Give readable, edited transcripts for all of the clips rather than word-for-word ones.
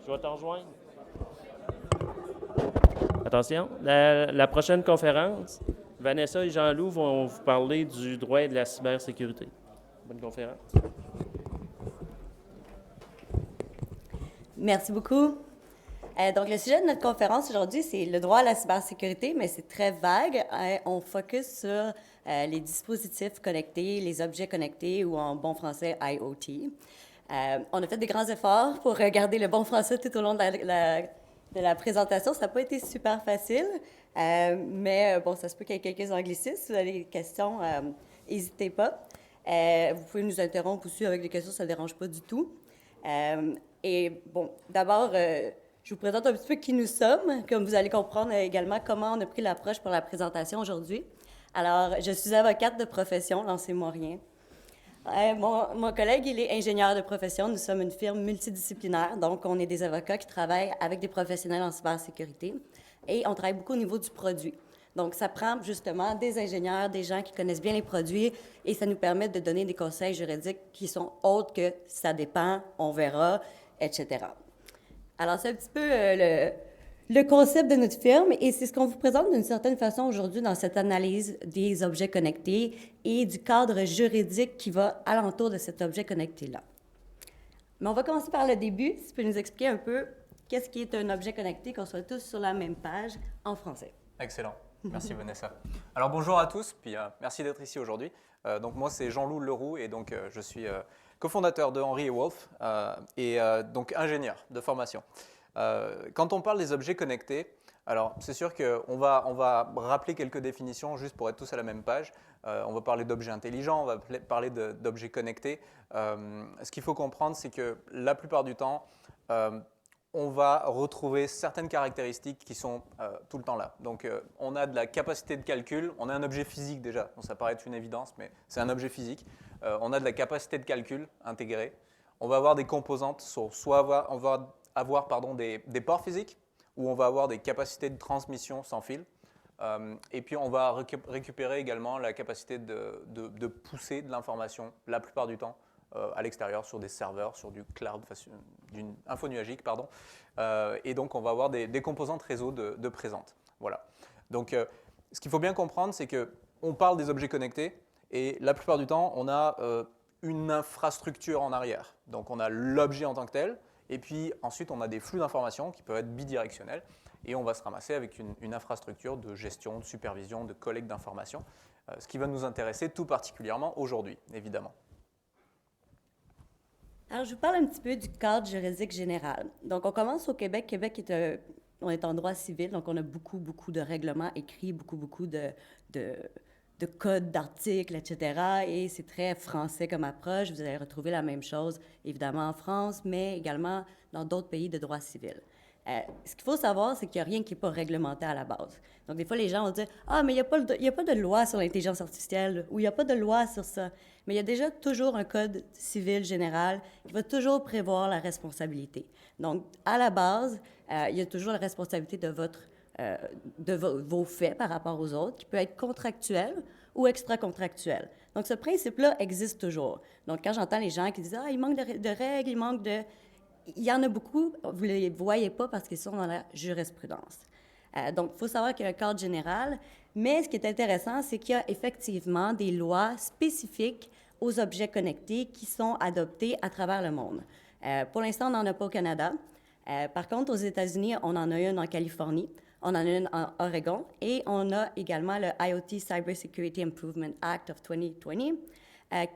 Je vais t'en rejoindre. Attention, la prochaine conférence, Vanessa et Jean-Loup vont vous parler du droit et de la cybersécurité. Bonne conférence. Merci beaucoup. Donc, le sujet de notre conférence aujourd'hui, c'est le droit à la cybersécurité, mais c'est très vague. On focus sur les dispositifs connectés, les objets connectés ou en bon français IoT. On a fait des grands efforts pour garder le bon français tout au long de la présentation. Ça n'a pas été super facile, mais bon, ça se peut qu'il y ait quelques anglicismes. Si vous avez des questions, n'hésitez pas. Vous pouvez nous interrompre aussi avec des questions, ça ne dérange pas du tout. Et bon, d'abord, je vous présente un petit peu qui nous sommes, comme vous allez comprendre également comment on a pris l'approche pour la présentation aujourd'hui. Alors, je suis avocate de profession, lancez-moi rien. Mon collègue, il est ingénieur de profession. Nous sommes une firme multidisciplinaire, donc on est des avocats qui travaillent avec des professionnels en cybersécurité et on travaille beaucoup au niveau du produit. Donc, ça prend justement des ingénieurs, des gens qui connaissent bien les produits et ça nous permet de donner des conseils juridiques qui sont autres que ça dépend, on verra, etc. Alors, c'est un petit peu le concept de notre firme et c'est ce qu'on vous présente d'une certaine façon aujourd'hui dans cette analyse des objets connectés et du cadre juridique qui va alentour de cet objet connecté-là. Mais on va commencer par le début. Si tu peux nous expliquer un peu qu'est-ce qui est un objet connecté, qu'on soit tous sur la même page en français. Excellent. Merci Vanessa. Alors bonjour à tous, puis merci d'être ici aujourd'hui. Donc moi c'est Jean-Loup Leroux et donc je suis cofondateur de Henry & Wolff et donc ingénieur de formation. Quand on parle des objets connectés, alors c'est sûr qu'on va rappeler quelques définitions juste pour être tous à la même page. On va parler d'objets intelligents, on va parler d'objets connectés. Ce qu'il faut comprendre, c'est que la plupart du temps, on va retrouver certaines caractéristiques qui sont tout le temps là. Donc, on a de la capacité de calcul, on a un objet physique déjà, donc ça paraît être une évidence, mais c'est un objet physique. On a de la capacité de calcul intégrée. On va avoir des composantes, soit on va avoir des ports physiques, ou on va avoir des capacités de transmission sans fil. Et puis, on va récupérer également la capacité de pousser de l'information, la plupart du temps, à l'extérieur, sur des serveurs, sur du cloud, d'une info nuagique, pardon. Et donc, on va avoir des composantes réseau de présentes. Voilà. Donc, ce qu'il faut bien comprendre, c'est qu'on parle des objets connectés et la plupart du temps, on a une infrastructure en arrière. Donc, on a l'objet en tant que tel et puis ensuite, on a des flux d'informations qui peuvent être bidirectionnels et on va se ramasser avec une infrastructure de gestion, de supervision, de collecte d'informations, ce qui va nous intéresser tout particulièrement aujourd'hui, évidemment. Alors, je vous parle un petit peu du cadre juridique général. Donc, on commence au Québec. Québec on est en droit civil, donc on a beaucoup de règlements écrits, beaucoup de codes, d'articles, etc. Et c'est très français comme approche. Vous allez retrouver la même chose, évidemment, en France, mais également dans d'autres pays de droit civil. Ce qu'il faut savoir, c'est qu'il n'y a rien qui n'est pas réglementé à la base. Donc, des fois, les gens vont dire « Ah, mais il n'y a pas de loi sur l'intelligence artificielle » ou « Il n'y a pas de loi sur ça ». Mais il y a déjà toujours un code civil général qui va toujours prévoir la responsabilité. Donc, à la base, il y a toujours la responsabilité de vos faits par rapport aux autres, qui peut être contractuel ou extra-contractuel. Donc, ce principe-là existe toujours. Donc, quand j'entends les gens qui disent « Ah, il manque de règles, il manque de… » Il y en a beaucoup, vous ne les voyez pas parce qu'ils sont dans la jurisprudence. Donc, il faut savoir qu'il y a un cadre général, mais ce qui est intéressant, c'est qu'il y a effectivement des lois spécifiques aux objets connectés qui sont adoptées à travers le monde. Pour l'instant, on n'en a pas au Canada. Par contre, aux États-Unis, on en a une en Californie, on en a une en Oregon, et on a également le IoT Cybersecurity Improvement Act of 2020,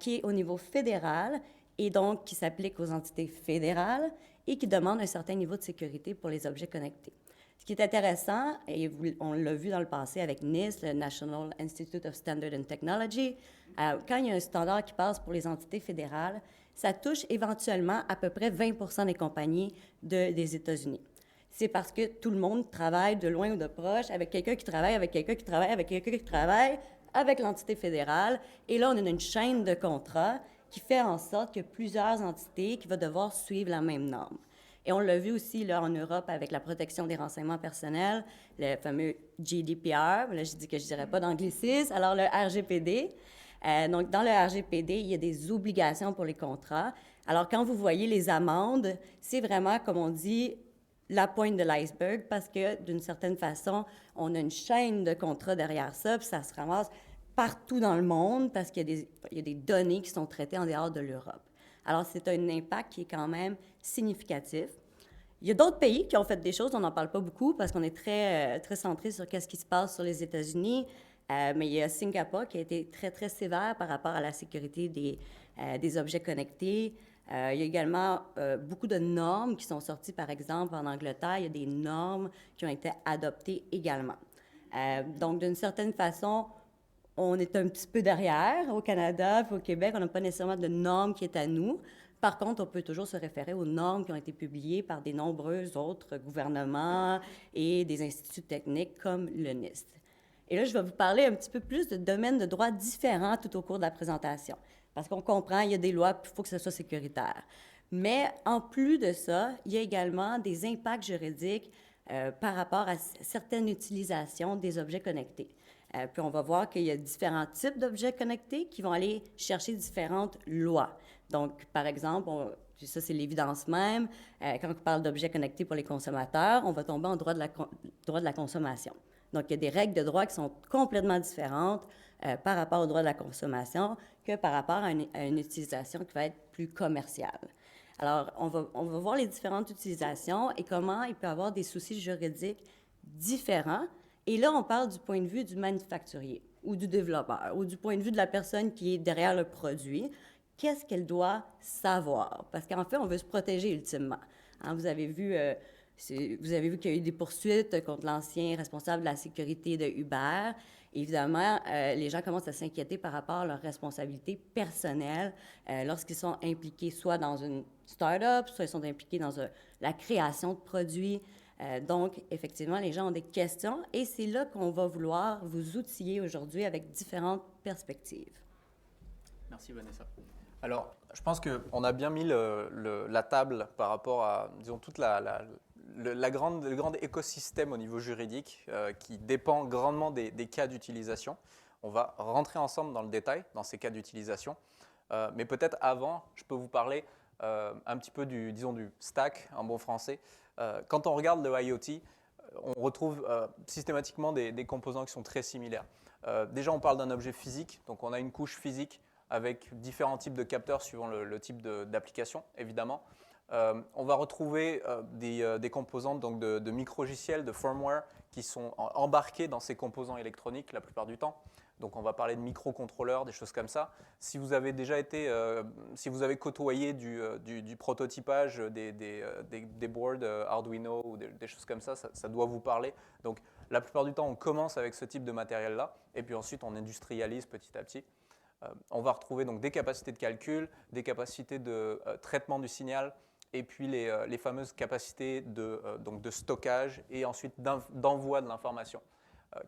qui est au niveau fédéral et donc qui s'applique aux entités fédérales et qui demande un certain niveau de sécurité pour les objets connectés. Ce qui est intéressant, et on l'a vu dans le passé avec NIST, le National Institute of Standard and Technology, quand il y a un standard qui passe pour les entités fédérales, ça touche éventuellement à peu près 20 des compagnies des États-Unis. C'est parce que tout le monde travaille de loin ou de proche avec quelqu'un qui travaille, avec quelqu'un qui travaille, avec quelqu'un qui travaille, avec l'entité fédérale. Et là, on a une chaîne de contrats qui fait en sorte qu'il y a plusieurs entités qui vont devoir suivre la même norme. Et on l'a vu aussi là, en Europe avec la protection des renseignements personnels, le fameux GDPR. Là, je dis que je ne dirais pas d'anglicisme. Alors, le RGPD. Donc, dans le RGPD, il y a des obligations pour les contrats. Alors, quand vous voyez les amendes, c'est vraiment, comme on dit, la pointe de l'iceberg parce que, d'une certaine façon, on a une chaîne de contrats derrière ça, puis ça se ramasse partout dans le monde parce qu'il y a des données qui sont traitées en dehors de l'Europe. Alors, c'est un impact qui est quand même significatif. Il y a d'autres pays qui ont fait des choses, on n'en parle pas beaucoup parce qu'on est très centré sur ce qui se passe sur les États-Unis, mais il y a Singapour qui a été très, très sévère par rapport à la sécurité des objets connectés. Il y a également beaucoup de normes qui sont sorties, par exemple, en Angleterre. Il y a des normes qui ont été adoptées également. Donc, d'une certaine façon, on est un petit peu derrière au Canada, puis au Québec. On n'a pas nécessairement de normes qui est à nous. Par contre, on peut toujours se référer aux normes qui ont été publiées par des nombreux autres gouvernements et des instituts techniques comme le NIST. Et là, je vais vous parler un petit peu plus de domaines de droit différents tout au cours de la présentation. Parce qu'on comprend, il y a des lois, puis il faut que ce soit sécuritaire. Mais en plus de ça, il y a également des impacts juridiques par rapport à certaines utilisations des objets connectés. Puis on va voir qu'il y a différents types d'objets connectés qui vont aller chercher différentes lois. Donc, par exemple, ça c'est l'évidence même, quand on parle d'objets connectés pour les consommateurs, on va tomber en droit de la consommation. Donc, il y a des règles de droit qui sont complètement différentes par rapport au droit de la consommation que par rapport à une utilisation qui va être plus commerciale. Alors, on va voir les différentes utilisations et comment il peut y avoir des soucis juridiques différents. Et là, on parle du point de vue du manufacturier ou du développeur ou du point de vue de la personne qui est derrière le produit. Qu'est-ce qu'elle doit savoir? Parce qu'en fait, on veut se protéger ultimement. Hein, vous avez vu qu'il y a eu des poursuites contre l'ancien responsable de la sécurité de Uber. Évidemment, les gens commencent à s'inquiéter par rapport à leurs responsabilités personnelles lorsqu'ils sont impliqués soit dans une start-up, soit ils sont impliqués dans la création de produits. Donc, effectivement, les gens ont des questions et c'est là qu'on va vouloir vous outiller aujourd'hui avec différentes perspectives. Merci Vanessa. Alors, je pense qu'on a bien mis la table par rapport à, disons, toute le grand écosystème au niveau juridique qui dépend grandement des cas d'utilisation. On va rentrer ensemble dans le détail, dans ces cas d'utilisation. Mais peut-être avant, je peux vous parler un petit peu du stack en bon français. Quand on regarde le IoT, on retrouve systématiquement des composants qui sont très similaires. Déjà, on parle d'un objet physique, donc on a une couche physique avec différents types de capteurs suivant le type d'application, évidemment. On va retrouver des composantes donc de micrologiciels, de firmware qui sont embarqués dans ces composants électroniques la plupart du temps. Donc on va parler de microcontrôleurs, des choses comme ça. Si vous avez déjà si vous avez côtoyé du prototypage des boards Arduino ou des choses comme ça, ça doit vous parler. Donc la plupart du temps, on commence avec ce type de matériel-là, et puis ensuite on industrialise petit à petit. On va retrouver donc des capacités de calcul, des capacités de traitement du signal, et puis les fameuses capacités de stockage et ensuite d'envoi de l'information.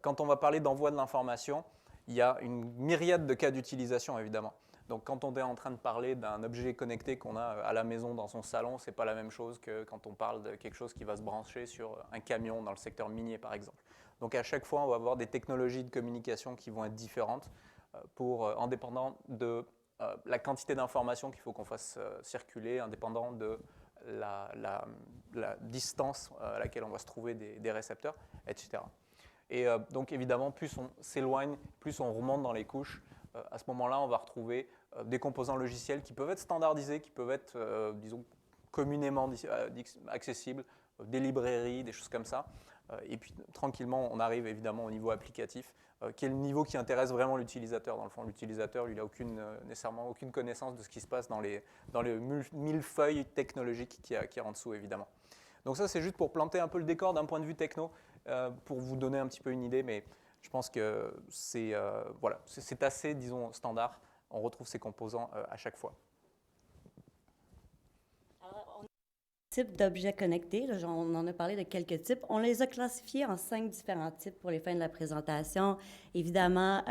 Quand on va parler d'envoi de l'information, il y a une myriade de cas d'utilisation, évidemment. Donc, quand on est en train de parler d'un objet connecté qu'on a à la maison, dans son salon, ce n'est pas la même chose que quand on parle de quelque chose qui va se brancher sur un camion dans le secteur minier, par exemple. Donc, à chaque fois, on va avoir des technologies de communication qui vont être différentes en dépendant de la quantité d'informations qu'il faut qu'on fasse circuler, indépendant de la distance à laquelle on va se trouver des récepteurs, etc. Et donc évidemment, plus on s'éloigne, plus on remonte dans les couches. À ce moment-là, on va retrouver des composants logiciels qui peuvent être standardisés, qui peuvent être, disons, communément accessibles, des librairies, des choses comme ça. Et puis tranquillement, on arrive évidemment au niveau applicatif, qui est le niveau qui intéresse vraiment l'utilisateur. Dans le fond, l'utilisateur, lui, il n'a nécessairement aucune connaissance de ce qui se passe dans les millefeuilles technologiques qu'il y a en dessous, évidemment. Donc ça, c'est juste pour planter un peu le décor d'un point de vue techno, pour vous donner un petit peu une idée, mais je pense que c'est assez, disons, standard. On retrouve ces composants à chaque fois. Alors, on a des types d'objets connectés. Là, on en a parlé de quelques types. On les a classifiés en 5 différents types pour les fins de la présentation. Évidemment,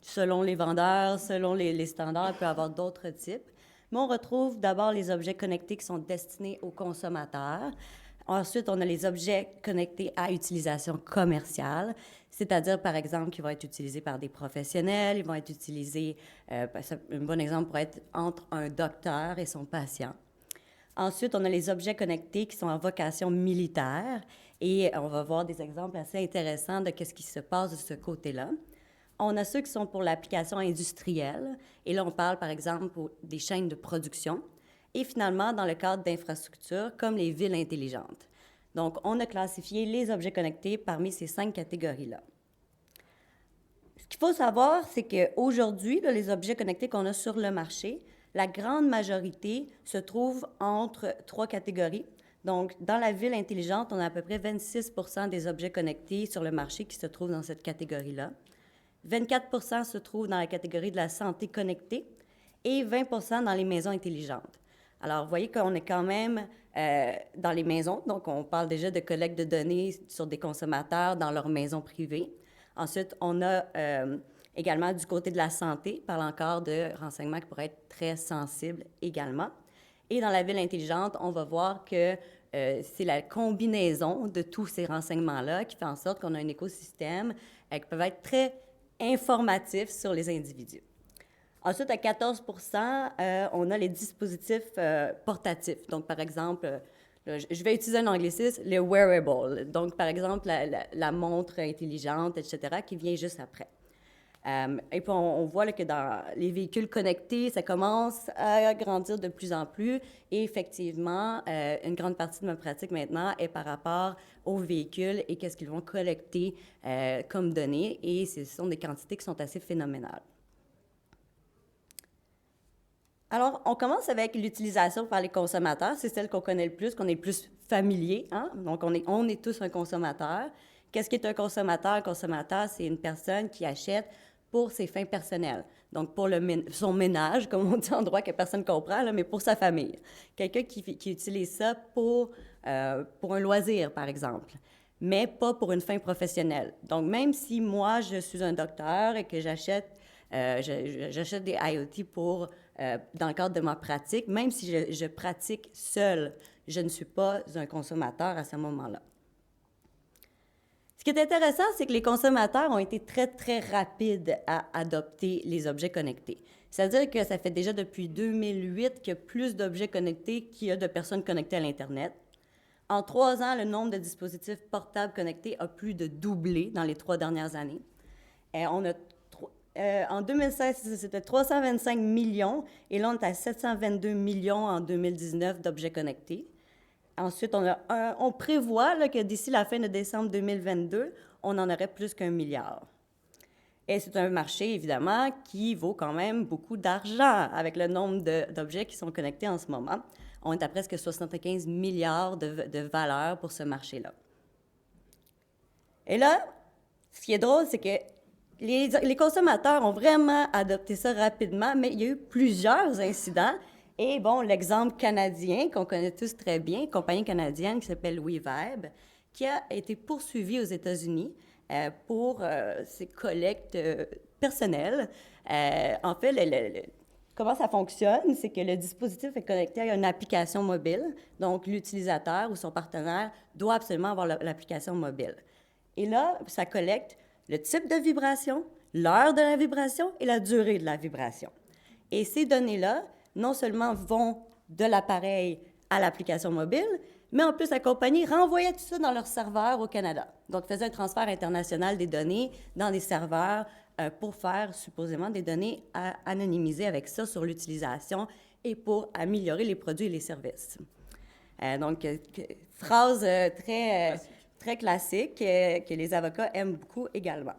selon les vendeurs, selon les standards, il peut y avoir d'autres types. Mais on retrouve d'abord les objets connectés qui sont destinés aux consommateurs. Ensuite, on a les objets connectés à utilisation commerciale. C'est-à-dire, par exemple, qu'ils vont être utilisés par des professionnels, ils vont être utilisés, un bon exemple pourrait être entre un docteur et son patient. Ensuite, on a les objets connectés qui sont en vocation militaire et on va voir des exemples assez intéressants de ce qui se passe de ce côté-là. On a ceux qui sont pour l'application industrielle et là, on parle par exemple des chaînes de production et finalement dans le cadre d'infrastructures comme les villes intelligentes. Donc, on a classifié les objets connectés parmi ces 5 catégories-là. Ce qu'il faut savoir, c'est qu'aujourd'hui, les objets connectés qu'on a sur le marché, la grande majorité se trouve entre 3 catégories. Donc, dans la ville intelligente, on a à peu près 26 des objets connectés sur le marché qui se trouvent dans cette catégorie-là. 24 se trouvent dans la catégorie de la santé connectée et 20 dans les maisons intelligentes. Alors, vous voyez qu'on est quand même dans les maisons. Donc, on parle déjà de collecte de données sur des consommateurs dans leurs maisons privées. Ensuite, on a également du côté de la santé, parle encore de renseignements qui pourraient être très sensibles également. Et dans la ville intelligente, on va voir que c'est la combinaison de tous ces renseignements-là qui fait en sorte qu'on a un écosystème qui peut être très informatif sur les individus. Ensuite, à 14 on a les dispositifs portatifs. Donc, par exemple, je vais utiliser un anglicisme, les wearables. Donc, par exemple, la montre intelligente, etc., qui vient juste après. Et puis, on voit là, que dans les véhicules connectés, ça commence à grandir de plus en plus. Et effectivement, une grande partie de ma pratique maintenant est par rapport aux véhicules et qu'est-ce qu'ils vont collecter comme données. Et ce sont des quantités qui sont assez phénoménales. Alors, on commence avec l'utilisation par les consommateurs. C'est celle qu'on connaît le plus, qu'on est le plus familier. Hein? Donc, on est tous un consommateur. Qu'est-ce qui est un consommateur? Un consommateur, c'est une personne qui achète pour ses fins personnelles. Donc, pour son ménage, comme on dit en droit que personne ne comprend, là, mais pour sa famille. Quelqu'un qui utilise ça pour un loisir, par exemple, mais pas pour une fin professionnelle. Donc, même si moi, je suis un docteur et que j'achète des IoT dans le cadre de ma pratique, même si je pratique seule, je ne suis pas un consommateur à ce moment-là. Ce qui est intéressant, c'est que les consommateurs ont été très, très rapides à adopter les objets connectés. C'est-à-dire que ça fait déjà depuis 2008 qu'il y a plus d'objets connectés qu'il y a de personnes connectées à l'Internet. En 3 ans, le nombre de dispositifs portables connectés a plus de doublé dans les 3 dernières années. En 2016, c'était 325 millions, et là, on est à 722 millions en 2019 d'objets connectés. Ensuite, on prévoit là, que d'ici la fin de décembre 2022, on en aurait plus qu'1 milliard. Et c'est un marché, évidemment, qui vaut quand même beaucoup d'argent avec le nombre d'objets qui sont connectés en ce moment. On est à presque 75 milliards de valeur pour ce marché-là. Et là, ce qui est drôle, c'est que les consommateurs ont vraiment adopté ça rapidement, mais il y a eu plusieurs incidents. Et bon, l'exemple canadien, qu'on connaît tous très bien, une compagnie canadienne qui s'appelle WeVibe, qui a été poursuivie aux États-Unis pour ses collectes personnelles. En fait, comment ça fonctionne, c'est que le dispositif est connecté à une application mobile. Donc, l'utilisateur ou son partenaire doit absolument avoir l'application mobile. Et là, ça collecte le type de vibration, l'heure de la vibration et la durée de la vibration. Et ces données-là, non seulement vont de l'appareil à l'application mobile, mais en plus, la compagnie renvoyait tout ça dans leur serveur au Canada. Donc, faisait un transfert international des données dans des serveurs pour faire supposément des données anonymisées avec ça sur l'utilisation et pour améliorer les produits et les services. Donc, phrase très classique que les avocats aiment beaucoup également.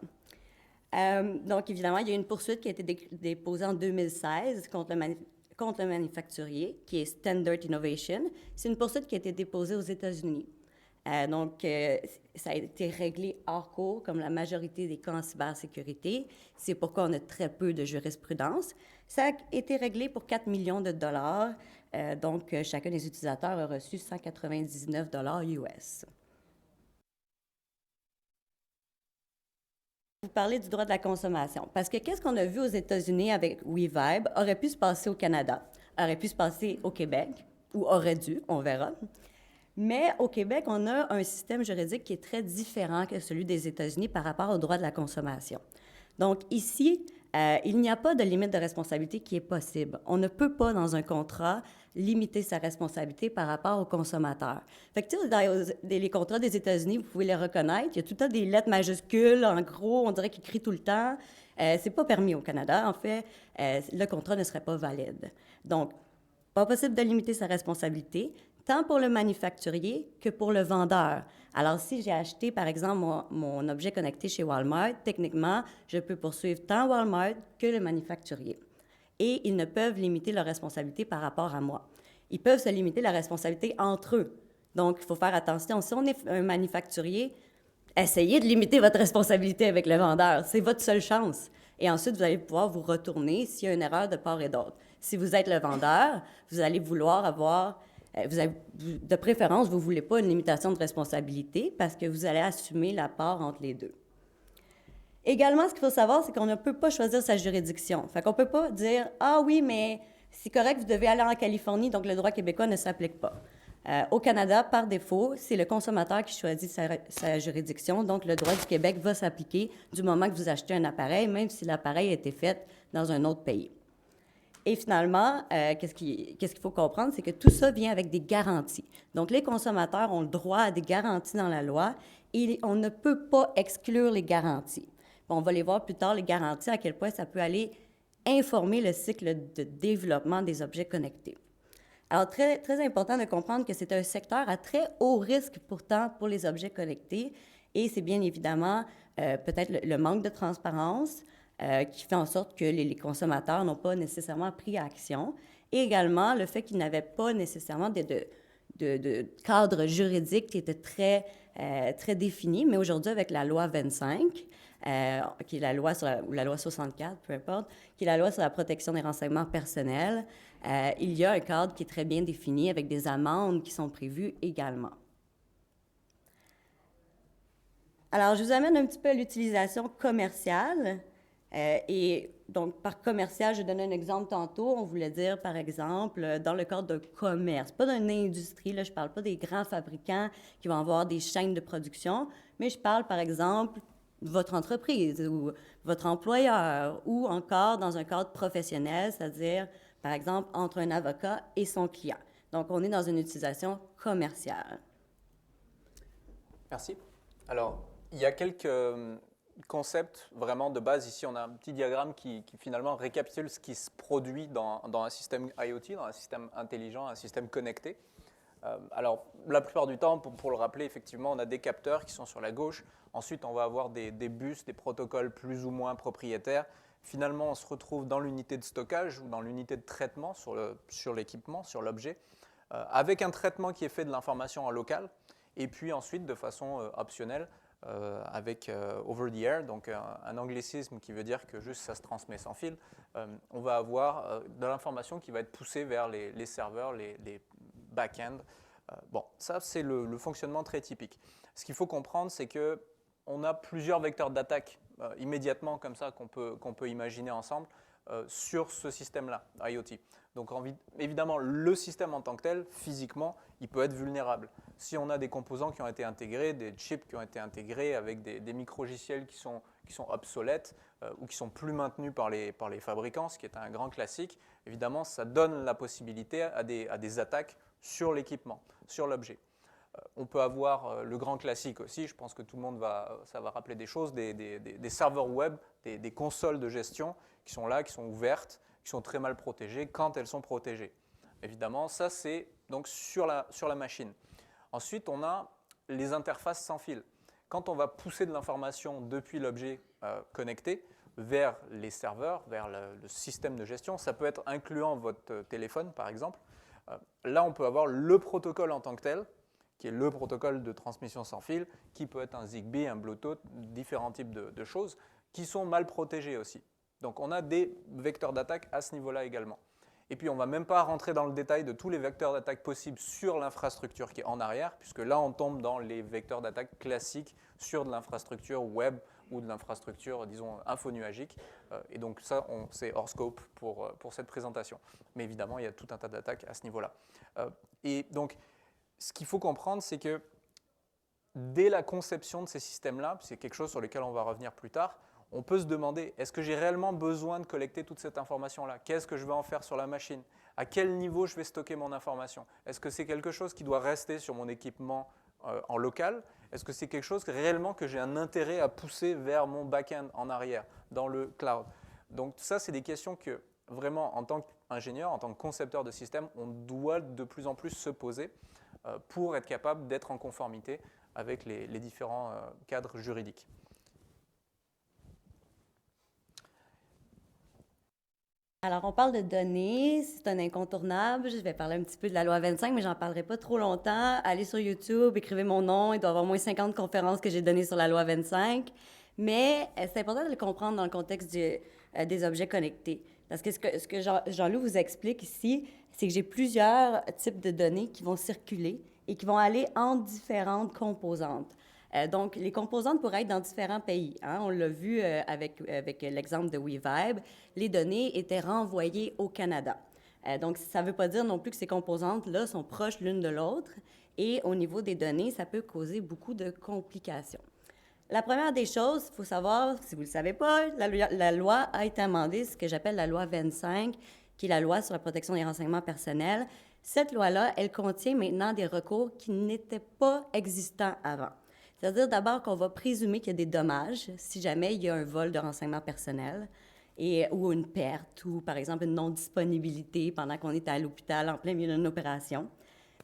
Donc, évidemment, il y a une poursuite qui a été déposée en 2016 contre le manufacturier, qui est Standard Innovation. C'est une poursuite qui a été déposée aux États-Unis. Donc, ça a été réglé hors cours, comme la majorité des cas en cybersécurité. C'est pourquoi on a très peu de jurisprudence. Ça a été réglé pour 4 millions de dollars. Donc, chacun des utilisateurs a reçu 199 $ US. Vous parlez du droit de la consommation. Parce que qu'est-ce qu'on a vu aux États-Unis avec WeVibe aurait pu se passer au Canada, aurait pu se passer au Québec, ou aurait dû, on verra. Mais au Québec, on a un système juridique qui est très différent que celui des États-Unis par rapport au droit de la consommation. Donc ici, il n'y a pas de limite de responsabilité qui est possible. On ne peut pas, dans un contrat, limiter sa responsabilité par rapport au consommateur. Fait que, tu sais, dans les contrats des États-Unis, vous pouvez les reconnaître, il y a tout le temps des lettres majuscules, en gros, on dirait qu'ils crient tout le temps. C'est pas permis au Canada, en fait. Le contrat ne serait pas valide. Donc, pas possible de limiter sa responsabilité, tant pour le manufacturier que pour le vendeur. Alors, si j'ai acheté, par exemple, mon objet connecté chez Walmart, techniquement, je peux poursuivre tant Walmart que le manufacturier. Et ils ne peuvent limiter leur responsabilité par rapport à moi. Ils peuvent se limiter la responsabilité entre eux. Donc, il faut faire attention. Si on est un manufacturier, essayez de limiter votre responsabilité avec le vendeur. C'est votre seule chance. Et ensuite, vous allez pouvoir vous retourner s'il y a une erreur de part et d'autre. Si vous êtes le vendeur, vous allez vouloir avoir, de préférence, vous ne voulez pas une limitation de responsabilité parce que vous allez assumer la part entre les deux. Également, ce qu'il faut savoir, c'est qu'on ne peut pas choisir sa juridiction. Fait qu'on ne peut pas dire « Ah oui, mais c'est correct, vous devez aller en Californie, donc le droit québécois ne s'applique pas. » Au Canada, par défaut, c'est le consommateur qui choisit sa juridiction, donc le droit du Québec va s'appliquer du moment que vous achetez un appareil, même si l'appareil a été fait dans un autre pays. Et finalement, qu'est-ce qu'il faut comprendre, c'est que tout ça vient avec des garanties. Donc, les consommateurs ont le droit à des garanties dans la loi et on ne peut pas exclure les garanties. Bon, on va les voir plus tard, les garanties, à quel point ça peut aller informer le cycle de développement des objets connectés. Alors, très, très important de comprendre que c'est un secteur à très haut risque pourtant pour les objets connectés et c'est bien évidemment peut-être le manque de transparence qui fait en sorte que les consommateurs n'ont pas nécessairement pris action et également le fait qu'ils n'avaient pas nécessairement de cadre juridique qui était très défini, mais aujourd'hui avec la loi 25, qui est la loi ou la loi 64, peu importe, qui est la loi sur la protection des renseignements personnels, il y a un cadre qui est très bien défini avec des amendes qui sont prévues également. Alors, je vous amène un petit peu à l'utilisation commerciale. Et donc, par commercial, je donnais un exemple tantôt. On voulait dire, par exemple, dans le cadre d'un commerce, pas d'une industrie, là, je ne parle pas des grands fabricants qui vont avoir des chaînes de production, mais je parle, par exemple, de votre entreprise ou votre employeur ou encore dans un cadre professionnel, c'est-à-dire, par exemple, entre un avocat et son client. Donc, on est dans une utilisation commerciale. Merci. Alors, il y a quelques concepts vraiment de base. Ici, on a un petit diagramme qui finalement récapitule ce qui se produit dans un système IoT, dans un système intelligent, un système connecté. Alors, la plupart du temps, pour le rappeler, effectivement, on a des capteurs qui sont sur la gauche. Ensuite, on va avoir des bus, des protocoles plus ou moins propriétaires. Finalement, on se retrouve dans l'unité de stockage ou dans l'unité de traitement sur l'équipement, sur l'objet, avec un traitement qui est fait de l'information en local. Et puis ensuite, de façon optionnelle, avec over the air, donc un anglicisme qui veut dire que juste ça se transmet sans fil, on va avoir de l'information qui va être poussée vers les serveurs, les back-end. Bon, ça c'est le fonctionnement très typique. Ce qu'il faut comprendre, c'est qu'on a plusieurs vecteurs d'attaque immédiatement comme ça qu'on peut imaginer ensemble sur ce système-là, IoT. Donc évidemment, le système en tant que tel, physiquement, il peut être vulnérable. Si on a des composants qui ont été intégrés, des chips qui ont été intégrés avec des micrologiciels qui sont obsolètes ou qui sont plus maintenus par les fabricants, ce qui est un grand classique, évidemment, ça donne la possibilité à des attaques sur l'équipement, sur l'objet. On peut avoir le grand classique aussi, je pense que tout le monde ça va rappeler des choses, des serveurs web, des consoles de gestion qui sont là, qui sont ouvertes, qui sont très mal protégées quand elles sont protégées. Évidemment, ça c'est donc sur la machine. Ensuite, on a les interfaces sans fil. Quand on va pousser de l'information depuis l'objet connecté vers les serveurs, vers le système de gestion, ça peut être incluant votre téléphone par exemple. Là, on peut avoir le protocole en tant que tel, qui est le protocole de transmission sans fil, qui peut être un Zigbee, un Bluetooth, différents types de choses, qui sont mal protégés aussi. Donc on a des vecteurs d'attaque à ce niveau-là également. Et puis on ne va même pas rentrer dans le détail de tous les vecteurs d'attaque possibles sur l'infrastructure qui est en arrière, puisque là on tombe dans les vecteurs d'attaque classiques sur de l'infrastructure web ou de l'infrastructure, disons, infonuagique. Et donc ça, c'est hors scope pour cette présentation. Mais évidemment, il y a tout un tas d'attaques à ce niveau-là. Et donc, ce qu'il faut comprendre, c'est que dès la conception de ces systèmes-là, c'est quelque chose sur lequel on va revenir plus tard, on peut se demander, est-ce que j'ai réellement besoin de collecter toute cette information-là? Qu'est-ce que je vais en faire sur la machine? À quel niveau je vais stocker mon information? Est-ce que c'est quelque chose qui doit rester sur mon équipement en local? Est-ce que c'est quelque chose réellement que j'ai un intérêt à pousser vers mon back-end en arrière, dans le cloud? Donc ça, c'est des questions que vraiment, en tant qu'ingénieur, en tant que concepteur de système, on doit de plus en plus se poser pour être capable d'être en conformité avec les différents cadres juridiques. Alors, on parle de données, c'est un incontournable. Je vais parler un petit peu de la loi 25, mais j'en parlerai pas trop longtemps. Allez sur YouTube, écrivez mon nom. Il doit y avoir au moins 50 conférences que j'ai données sur la loi 25. Mais c'est important de le comprendre dans le contexte des objets connectés. Parce que ce que Jean-Loup vous explique ici, c'est que j'ai plusieurs types de données qui vont circuler et qui vont aller en différentes composantes. Donc, les composantes pourraient être dans différents pays. Hein? On l'a vu avec l'exemple de WeVibe. Les données étaient renvoyées au Canada. Donc, ça ne veut pas dire non plus que ces composantes-là sont proches l'une de l'autre. Et au niveau des données, ça peut causer beaucoup de complications. La première des choses, il faut savoir, si vous ne le savez pas, la loi a été amendée, ce que j'appelle la loi 25, qui est la loi sur la protection des renseignements personnels. Cette loi-là, elle contient maintenant des recours qui n'étaient pas existants avant. C'est-à-dire d'abord qu'on va présumer qu'il y a des dommages si jamais il y a un vol de renseignements personnels ou une perte ou, par exemple, une non-disponibilité pendant qu'on est à l'hôpital en plein milieu d'une opération.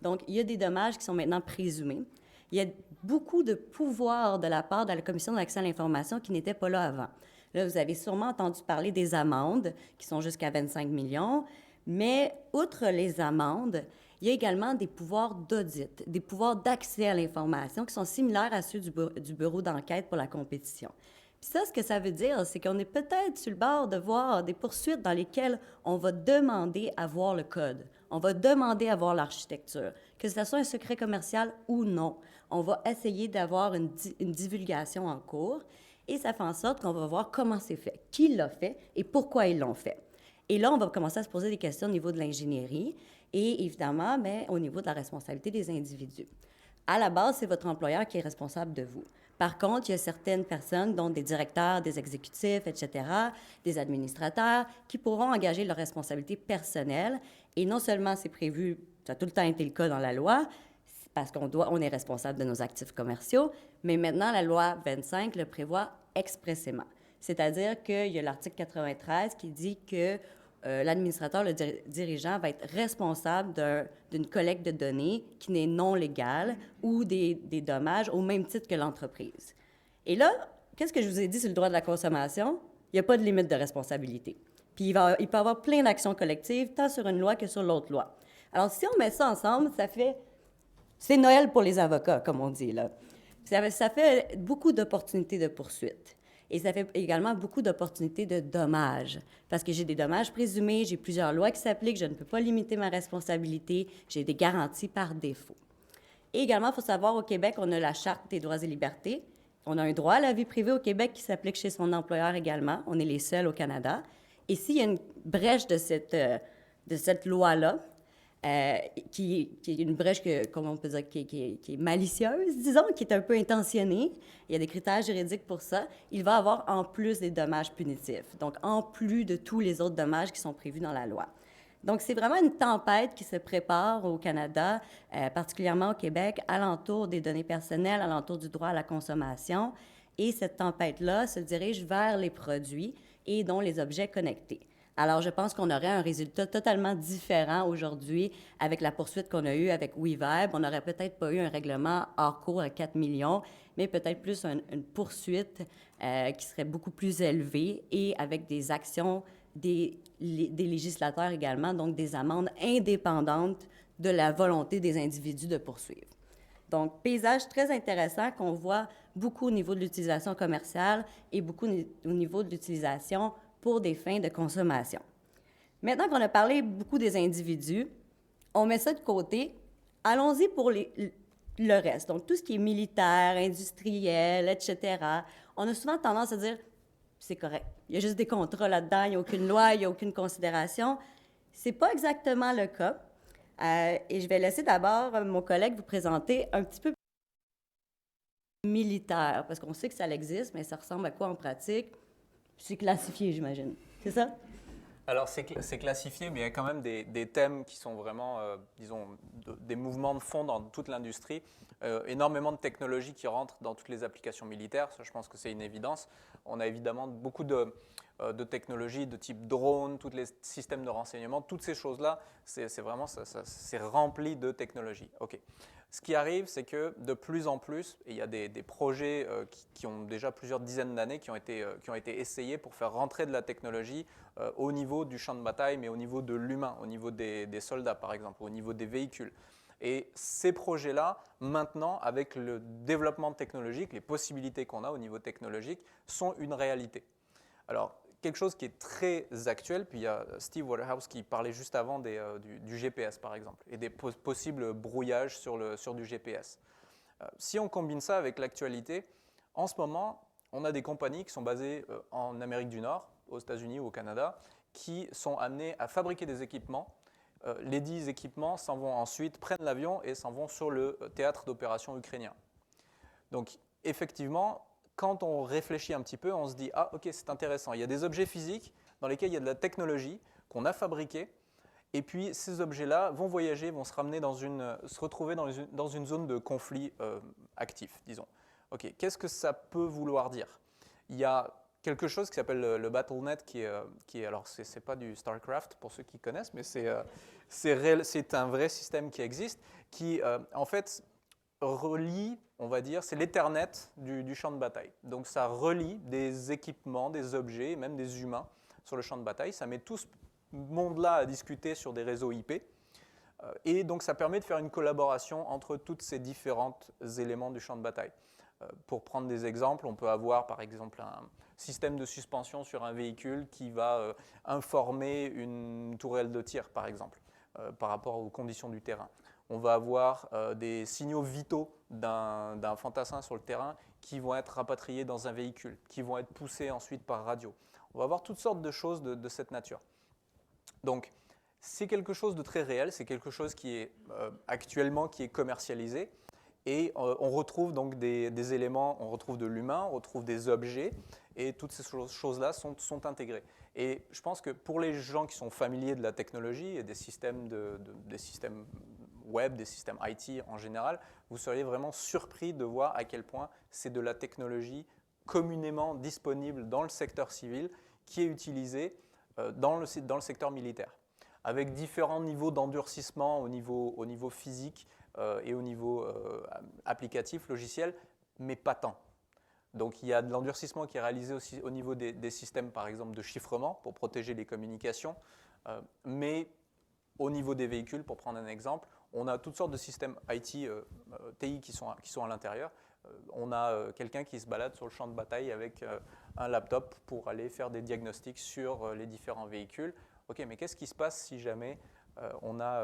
Donc, il y a des dommages qui sont maintenant présumés. Il y a beaucoup de pouvoir de la part de la Commission de l'accès à l'information qui n'était pas là avant. Là, vous avez sûrement entendu parler des amendes qui sont jusqu'à 25 millions, mais outre les amendes, il y a également des pouvoirs d'audit, des pouvoirs d'accès à l'information qui sont similaires à ceux du bureau d'enquête pour la compétition. Puis ça, ce que ça veut dire, c'est qu'on est peut-être sur le bord de voir des poursuites dans lesquelles on va demander à voir le code, on va demander à voir l'architecture, que ce soit un secret commercial ou non. On va essayer d'avoir une divulgation en cours et ça fait en sorte qu'on va voir comment c'est fait, qui l'a fait et pourquoi ils l'ont fait. Et là, on va commencer à se poser des questions au niveau de l'ingénierie et évidemment, mais au niveau de la responsabilité des individus. À la base, c'est votre employeur qui est responsable de vous. Par contre, il y a certaines personnes, dont des directeurs, des exécutifs, etc., des administrateurs, qui pourront engager leur responsabilité personnelle. Et non seulement c'est prévu, ça a tout le temps été le cas dans la loi, parce on est responsable de nos actifs commerciaux, mais maintenant, la loi 25 le prévoit expressément. C'est-à-dire qu'il y a l'article 93 qui dit que l'administrateur, le dirigeant, va être responsable d'une collecte de données qui n'est non légale ou des dommages au même titre que l'entreprise. Et là, qu'est-ce que je vous ai dit sur le droit de la consommation? Il n'y a pas de limite de responsabilité. Puis il peut y avoir plein d'actions collectives, tant sur une loi que sur l'autre loi. Alors, si on met ça ensemble, c'est Noël pour les avocats, comme on dit, là. Ça fait beaucoup d'opportunités de poursuite. Et ça fait également beaucoup d'opportunités de dommages, parce que j'ai des dommages présumés, j'ai plusieurs lois qui s'appliquent, je ne peux pas limiter ma responsabilité, j'ai des garanties par défaut. Et également, il faut savoir, au Québec, on a la Charte des droits et libertés. On a un droit à la vie privée au Québec qui s'applique chez son employeur également. On est les seuls au Canada. Et s'il y a une brèche de cette loi-là, qui est une brèche comment on peut dire, qui est malicieuse, disons, qui est un peu intentionnée. Il y a des critères juridiques pour ça. Il va avoir en plus des dommages punitifs, donc en plus de tous les autres dommages qui sont prévus dans la loi. Donc, c'est vraiment une tempête qui se prépare au Canada, particulièrement au Québec, alentour des données personnelles, alentour du droit à la consommation. Et cette tempête-là se dirige vers les produits et dont les objets connectés. Alors, je pense qu'on aurait un résultat totalement différent aujourd'hui avec la poursuite qu'on a eue avec WeVibe. On n'aurait peut-être pas eu un règlement hors cours à 4 millions, mais peut-être plus une poursuite qui serait beaucoup plus élevée et avec des actions des législateurs également, donc des amendes indépendantes de la volonté des individus de poursuivre. Donc, paysage très intéressant qu'on voit beaucoup au niveau de l'utilisation commerciale et beaucoup au niveau de l'utilisation pour des fins de consommation. Maintenant qu'on a parlé beaucoup des individus, on met ça de côté. Allons-y pour le reste. Donc, tout ce qui est militaire, industriel, etc. On a souvent tendance à dire, c'est correct. Il y a juste des contrats là-dedans, il n'y a aucune loi, il n'y a aucune considération. Ce n'est pas exactement le cas. Et je vais laisser d'abord mon collègue vous présenter un petit peu militaire, parce qu'on sait que ça existe, mais ça ressemble à quoi en pratique? C'est classifié, j'imagine. C'est ça? Alors, c'est classifié, mais il y a quand même des thèmes qui sont vraiment, disons, des mouvements de fond dans toute l'industrie. Énormément de technologies qui rentrent dans toutes les applications militaires. Ça, je pense que c'est une évidence. On a évidemment beaucoup de technologies de type drone, tous les systèmes de renseignement. Toutes ces choses-là, c'est vraiment, c'est rempli de technologies. OK. Ce qui arrive, c'est que de plus en plus, et il y a des projets qui ont déjà plusieurs dizaines d'années qui ont été essayés pour faire rentrer de la technologie au niveau du champ de bataille, mais au niveau de l'humain, au niveau des soldats par exemple, au niveau des véhicules. Et ces projets-là, maintenant, avec le développement technologique, les possibilités qu'on a au niveau technologique, sont une réalité. Alors, quelque chose qui est très actuel, puis il y a Steve Waterhouse qui parlait juste avant du GPS par exemple, et des possibles brouillages sur du GPS. Si on combine ça avec l'actualité, en ce moment, on a des compagnies qui sont basées en Amérique du Nord, aux États-Unis ou au Canada, qui sont amenées à fabriquer des équipements. Les 10 équipements s'en vont ensuite, prennent l'avion et s'en vont sur le théâtre d'opération ukrainien. Donc, effectivement, quand on réfléchit un petit peu, on se dit « Ah, ok, c'est intéressant. Il y a des objets physiques dans lesquels il y a de la technologie qu'on a fabriquée, et puis ces objets-là vont voyager, vont se retrouver dans une zone de conflit actif, disons. Ok, qu'est-ce que ça peut vouloir dire? Il y a quelque chose qui s'appelle le BattleNet, qui est alors c'est pas du StarCraft pour ceux qui connaissent, mais c'est un vrai système qui existe, qui en fait relie, on va dire, c'est l'Ethernet du champ de bataille. Donc ça relie des équipements, des objets, même des humains sur le champ de bataille. Ça met tout ce monde-là à discuter sur des réseaux IP. Et donc ça permet de faire une collaboration entre tous ces différents éléments du champ de bataille. Pour prendre des exemples, on peut avoir par exemple un système de suspension sur un véhicule qui va informer une tourelle de tir, par exemple, par rapport aux conditions du terrain. On va avoir des signaux vitaux d'un fantassin sur le terrain qui vont être rapatriés dans un véhicule, qui vont être poussés ensuite par radio. On va avoir toutes sortes de choses de cette nature. Donc, c'est quelque chose de très réel, c'est quelque chose qui est actuellement qui est commercialisé. Et on retrouve donc des éléments, on retrouve de l'humain, on retrouve des objets, et toutes ces choses-là sont intégrées. Et je pense que pour les gens qui sont familiers de la technologie et des systèmes web, des systèmes IT en général, vous seriez vraiment surpris de voir à quel point c'est de la technologie communément disponible dans le secteur civil qui est utilisée dans le secteur militaire, avec différents niveaux d'endurcissement au niveau physique, et au niveau applicatif, logiciel, mais pas tant. Donc il y a de l'endurcissement qui est réalisé aussi au niveau des systèmes, par exemple, de chiffrement pour protéger les communications, mais au niveau des véhicules, pour prendre un exemple, on a toutes sortes de systèmes IT, TI qui sont à l'intérieur. On a quelqu'un qui se balade sur le champ de bataille avec un laptop pour aller faire des diagnostics sur les différents véhicules. Ok, mais qu'est-ce qui se passe si jamais on a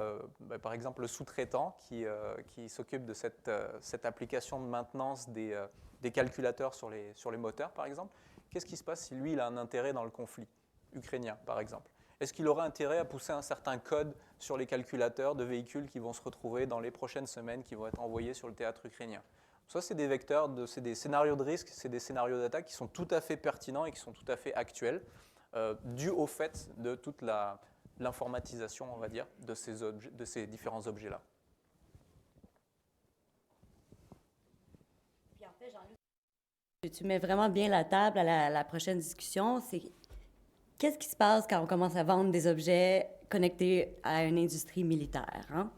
par exemple le sous-traitant qui s'occupe de cette application de maintenance des calculateurs sur les moteurs, par exemple. Qu'est-ce qui se passe si lui, il a un intérêt dans le conflit ukrainien, par exemple? Est-ce qu'il aura intérêt à pousser un certain code sur les calculateurs de véhicules qui vont se retrouver dans les prochaines semaines, qui vont être envoyés sur le théâtre ukrainien? Ça, c'est des vecteurs, c'est des scénarios de risque, c'est des scénarios d'attaque qui sont tout à fait pertinents et qui sont tout à fait actuels, dû au fait de toute l'informatisation, on va dire, de ces différents objets-là. Puis en fait, Jean-Luc, tu mets vraiment bien la table à la prochaine discussion. C'est qu'est-ce qui se passe quand on commence à vendre des objets connectés à une industrie militaire, hein?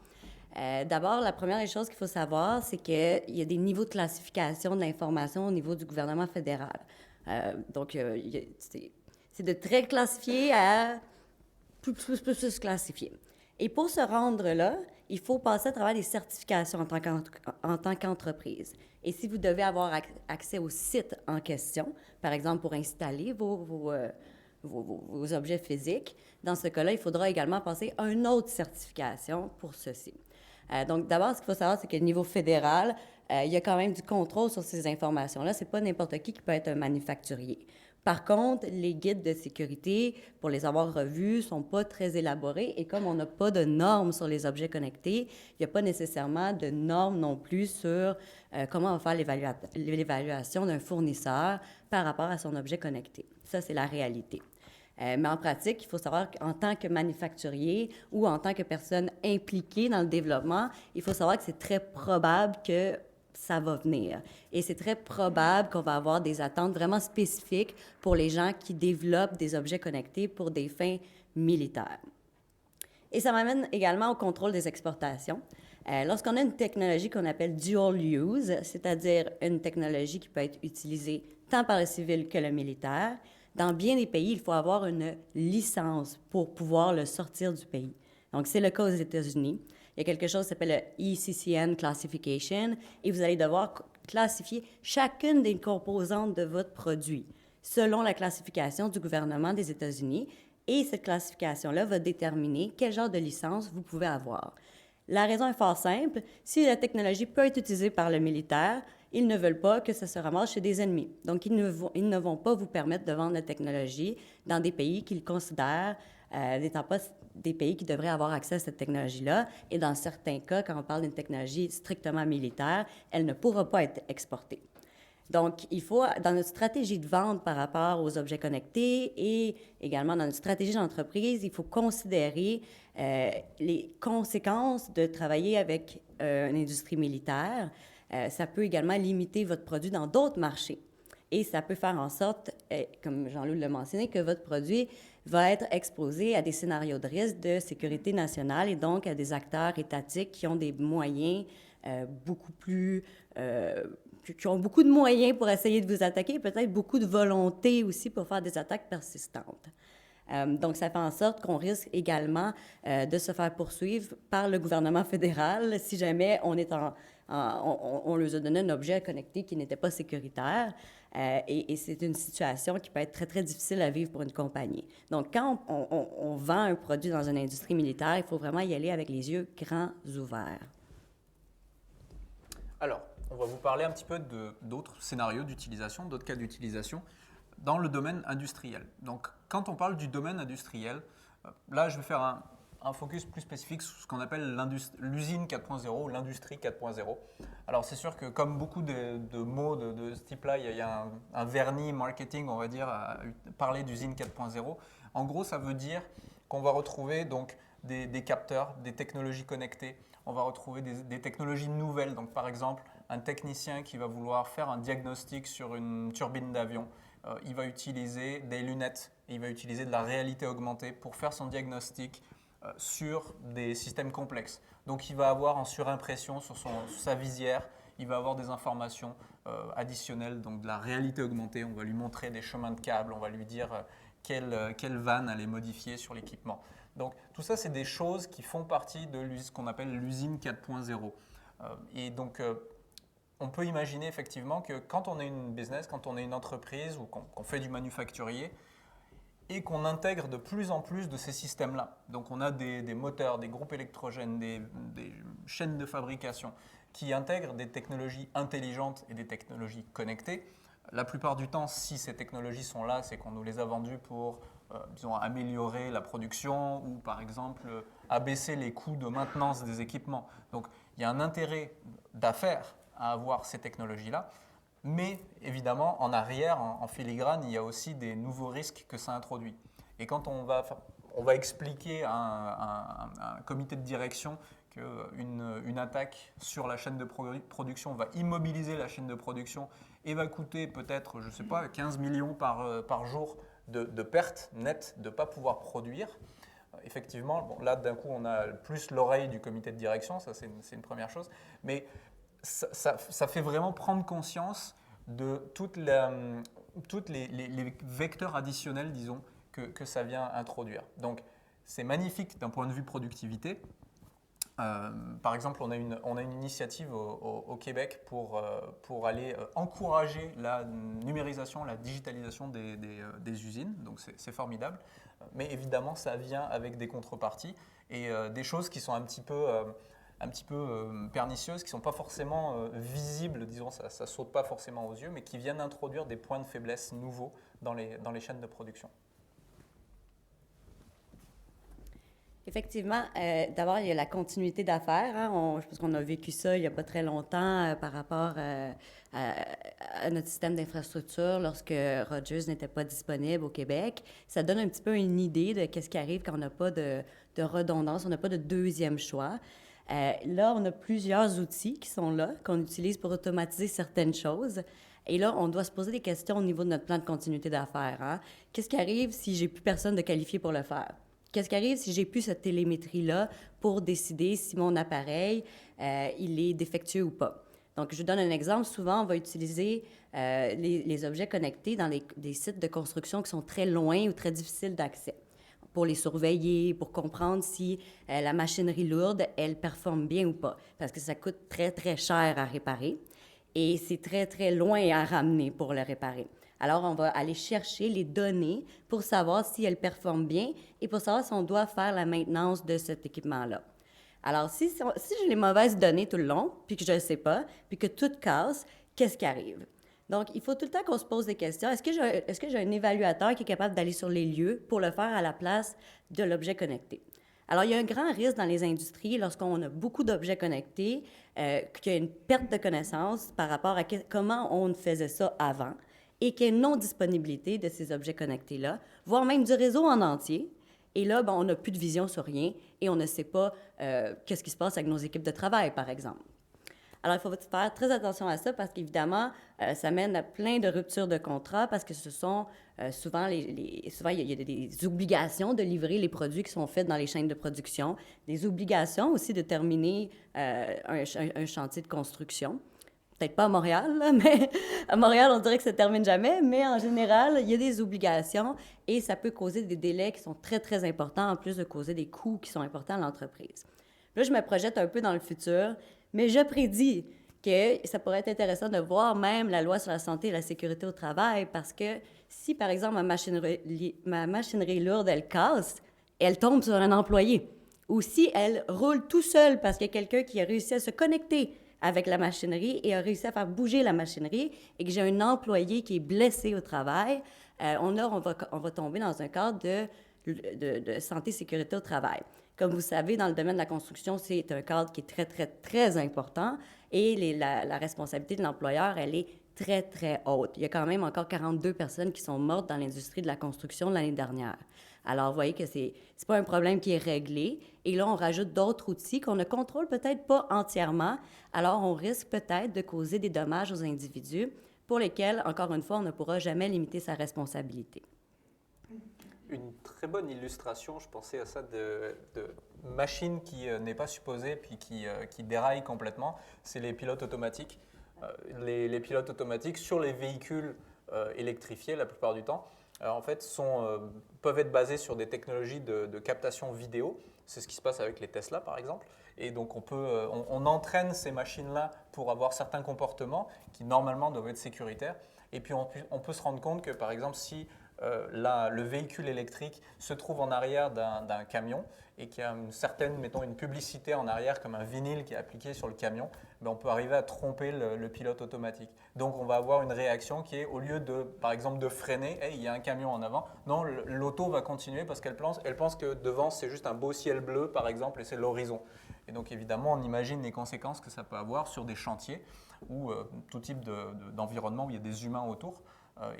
D'abord, la première des choses qu'il faut savoir, c'est qu'il y a des niveaux de classification de l'information au niveau du gouvernement fédéral. Donc, c'est de très classifié à plus classifié. Et pour se rendre là, il faut passer à travers des certifications en tant qu'entreprise. Et si vous devez avoir accès au site en question, par exemple pour installer vos objets physiques, dans ce cas-là, il faudra également passer une autre certification pour ceci. Donc, d'abord, ce qu'il faut savoir, c'est qu'au niveau fédéral, il y a quand même du contrôle sur ces informations-là. Ce n'est pas n'importe qui peut être un manufacturier. Par contre, les guides de sécurité, pour les avoir revus, sont pas très élaborés et comme on n'a pas de normes sur les objets connectés, il n'y a pas nécessairement de normes non plus sur comment on va faire l'évaluation d'un fournisseur par rapport à son objet connecté. Ça, c'est la réalité. Mais en pratique, il faut savoir qu'en tant que manufacturier ou en tant que personne impliquée dans le développement, il faut savoir que c'est très probable que ça va venir. Et c'est très probable qu'on va avoir des attentes vraiment spécifiques pour les gens qui développent des objets connectés pour des fins militaires. Et ça m'amène également au contrôle des exportations. Lorsqu'on a une technologie qu'on appelle dual use, c'est-à-dire une technologie qui peut être utilisée tant par le civil que le militaire, dans bien des pays, il faut avoir une licence pour pouvoir le sortir du pays. Donc, c'est le cas aux États-Unis. Il y a quelque chose qui s'appelle le ECCN Classification et vous allez devoir classifier chacune des composantes de votre produit selon la classification du gouvernement des États-Unis. Et cette classification-là va déterminer quel genre de licence vous pouvez avoir. La raison est fort simple. Si la technologie peut être utilisée par le militaire, ils ne veulent pas que ça se ramasse chez des ennemis. Donc, ils ne vont pas vous permettre de vendre la technologie dans des pays qu'ils considèrent n'étant pas des pays qui devraient avoir accès à cette technologie-là. Et dans certains cas, quand on parle d'une technologie strictement militaire, elle ne pourra pas être exportée. Donc, il faut, dans notre stratégie de vente par rapport aux objets connectés et également dans notre stratégie d'entreprise, il faut considérer les conséquences de travailler avec une industrie militaire. Ça peut également limiter votre produit dans d'autres marchés. Et ça peut faire en sorte, comme Jean-Loup l'a mentionné, que votre produit va être exposé à des scénarios de risque de sécurité nationale et donc à des acteurs étatiques qui ont des moyens beaucoup plus... qui ont beaucoup de moyens pour essayer de vous attaquer et peut-être beaucoup de volonté aussi pour faire des attaques persistantes. Donc, ça fait en sorte qu'on risque également de se faire poursuivre par le gouvernement fédéral si jamais on leur a donné un objet connecté qui n'était pas sécuritaire. Et c'est une situation qui peut être très, très difficile à vivre pour une compagnie. Donc, quand on vend un produit dans une industrie militaire, il faut vraiment y aller avec les yeux grands ouverts. Alors, on va vous parler un petit peu d'autres scénarios d'utilisation, d'autres cas d'utilisation dans le domaine industriel. Donc, quand on parle du domaine industriel, là, je vais faire un focus plus spécifique sur ce qu'on appelle l'usine 4.0 ou l'industrie 4.0. Alors, c'est sûr que comme beaucoup de mots de ce type-là, il y a un vernis marketing, on va dire, à parler d'usine 4.0. En gros, ça veut dire qu'on va retrouver donc des capteurs, des technologies connectées. On va retrouver des technologies nouvelles. Donc, par exemple, un technicien qui va vouloir faire un diagnostic sur une turbine d'avion, il va utiliser des lunettes et il va utiliser de la réalité augmentée pour faire son diagnostic sur des systèmes complexes. Donc, il va avoir en surimpression sur sa visière, il va avoir des informations additionnelles, donc de la réalité augmentée. On va lui montrer des chemins de câbles, on va lui dire quelle vanne aller modifier sur l'équipement. Donc, tout ça, c'est des choses qui font partie de ce qu'on appelle l'usine 4.0. Et donc, on peut imaginer effectivement que quand on est une business, quand on est une entreprise ou qu'on fait du manufacturier et qu'on intègre de plus en plus de ces systèmes-là. Donc, on a des moteurs, des groupes électrogènes, des chaînes de fabrication qui intègrent des technologies intelligentes et des technologies connectées. La plupart du temps, si ces technologies sont là, c'est qu'on nous les a vendues pour disons, améliorer la production ou par exemple abaisser les coûts de maintenance des équipements. Donc il y a un intérêt d'affaires à avoir ces technologies-là, mais évidemment en arrière, en filigrane, il y a aussi des nouveaux risques que ça introduit. Et quand on va expliquer à un comité de direction qu'une attaque sur la chaîne de production va immobiliser la chaîne de production et va coûter peut-être, je ne sais pas, 15 millions par jour de pertes nettes de ne pas pouvoir produire. Effectivement, bon, là d'un coup on a plus l'oreille du comité de direction, ça c'est une première chose, mais ça fait vraiment prendre conscience de toutes les vecteurs additionnels, disons, que ça vient introduire. Donc c'est magnifique d'un point de vue productivité. Par exemple, on a une initiative au Québec pour aller encourager la numérisation, la digitalisation des usines. Donc, c'est formidable. Mais évidemment, ça vient avec des contreparties et des choses qui sont un petit peu un petit peu pernicieuses, qui ne sont pas forcément visibles, disons, ça ne saute pas forcément aux yeux, mais qui viennent introduire des points de faiblesse nouveaux dans les chaînes de production. Effectivement, d'abord, il y a la continuité d'affaires. Hein. Je pense qu'on a vécu ça il n'y a pas très longtemps par rapport à notre système d'infrastructure lorsque Rogers n'était pas disponible au Québec. Ça donne un petit peu une idée de qu'est-ce qui arrive quand on n'a pas de redondance, on n'a pas de deuxième choix. Là, on a plusieurs outils qui sont là, qu'on utilise pour automatiser certaines choses. Et là, on doit se poser des questions au niveau de notre plan de continuité d'affaires. Hein. Qu'est-ce qui arrive si j'ai plus personne de qualifié pour le faire? Qu'est-ce qui arrive si j'ai plus cette télémétrie-là pour décider si mon appareil, il est défectueux ou pas? Donc, je vous donne un exemple. Souvent, on va utiliser les objets connectés dans des sites de construction qui sont très loin ou très difficiles d'accès pour les surveiller, pour comprendre si la machinerie lourde, elle performe bien ou pas. Parce que ça coûte très, très cher à réparer et c'est très, très loin à ramener pour le réparer. Alors, on va aller chercher les données pour savoir si elles performent bien et pour savoir si on doit faire la maintenance de cet équipement-là. Alors, si j'ai les mauvaises données tout le long, puis que je ne sais pas, puis que tout casse, qu'est-ce qui arrive? Donc, il faut tout le temps qu'on se pose des questions. Est-ce que j'ai un évaluateur qui est capable d'aller sur les lieux pour le faire à la place de l'objet connecté? Alors, il y a un grand risque dans les industries, lorsqu'on a beaucoup d'objets connectés, qu'il y a une perte de connaissance par rapport à comment on faisait ça avant et qu'il y ait une non-disponibilité de ces objets connectés-là, voire même du réseau en entier. Et là, on n'a plus de vision sur rien et on ne sait pas qu'est-ce qui se passe avec nos équipes de travail, par exemple. Alors, il faut faire très attention à ça parce qu'évidemment, ça mène à plein de ruptures de contrats parce que ce sont souvent, souvent, il y a des obligations de livrer les produits qui sont faits dans les chaînes de production, des obligations aussi de terminer un chantier de construction. Peut-être pas à Montréal, là, mais à Montréal, on dirait que ça ne termine jamais, mais en général, il y a des obligations et ça peut causer des délais qui sont très, très importants, en plus de causer des coûts qui sont importants à l'entreprise. Là, je me projette un peu dans le futur, mais je prédis que ça pourrait être intéressant de voir même la loi sur la santé et la sécurité au travail, parce que si, par exemple, ma machinerie lourde, elle casse, elle tombe sur un employé. Ou si elle roule tout seul parce qu'il y a quelqu'un qui a réussi à se connecter avec la machinerie et a réussi à faire bouger la machinerie et que j'ai un employé qui est blessé au travail, on va tomber dans un cadre de santé et sécurité au travail. Comme vous savez, dans le domaine de la construction, c'est un cadre qui est très, très, très important et la responsabilité de l'employeur, elle est très, très haute. Il y a quand même encore 42 personnes qui sont mortes dans l'industrie de la construction l'année dernière. Alors, vous voyez que c'est pas un problème qui est réglé. Et là, on rajoute d'autres outils qu'on ne contrôle peut-être pas entièrement. Alors, on risque peut-être de causer des dommages aux individus pour lesquels, encore une fois, on ne pourra jamais limiter sa responsabilité. Une très bonne illustration, je pensais à ça, de machine qui n'est pas supposée puis qui déraille complètement, c'est les pilotes automatiques. Les pilotes automatiques sur les véhicules électrifiés la plupart du temps, en fait, peuvent être basés sur des technologies de captation vidéo. C'est ce qui se passe avec les Tesla, par exemple. Et donc, on entraîne ces machines-là pour avoir certains comportements qui, normalement, doivent être sécuritaires. Et puis, on peut se rendre compte que, par exemple, si le véhicule électrique se trouve en arrière d'un camion et qu'il y a une publicité en arrière comme un vinyle qui est appliqué sur le camion, on peut arriver à tromper le pilote automatique. Donc on va avoir une réaction qui est, au lieu par exemple de freiner, il y a un camion en avant, non, l'auto va continuer parce qu'elle pense que devant c'est juste un beau ciel bleu par exemple et c'est l'horizon. Et donc évidemment on imagine les conséquences que ça peut avoir sur des chantiers ou tout type d'environnement où il y a des humains autour.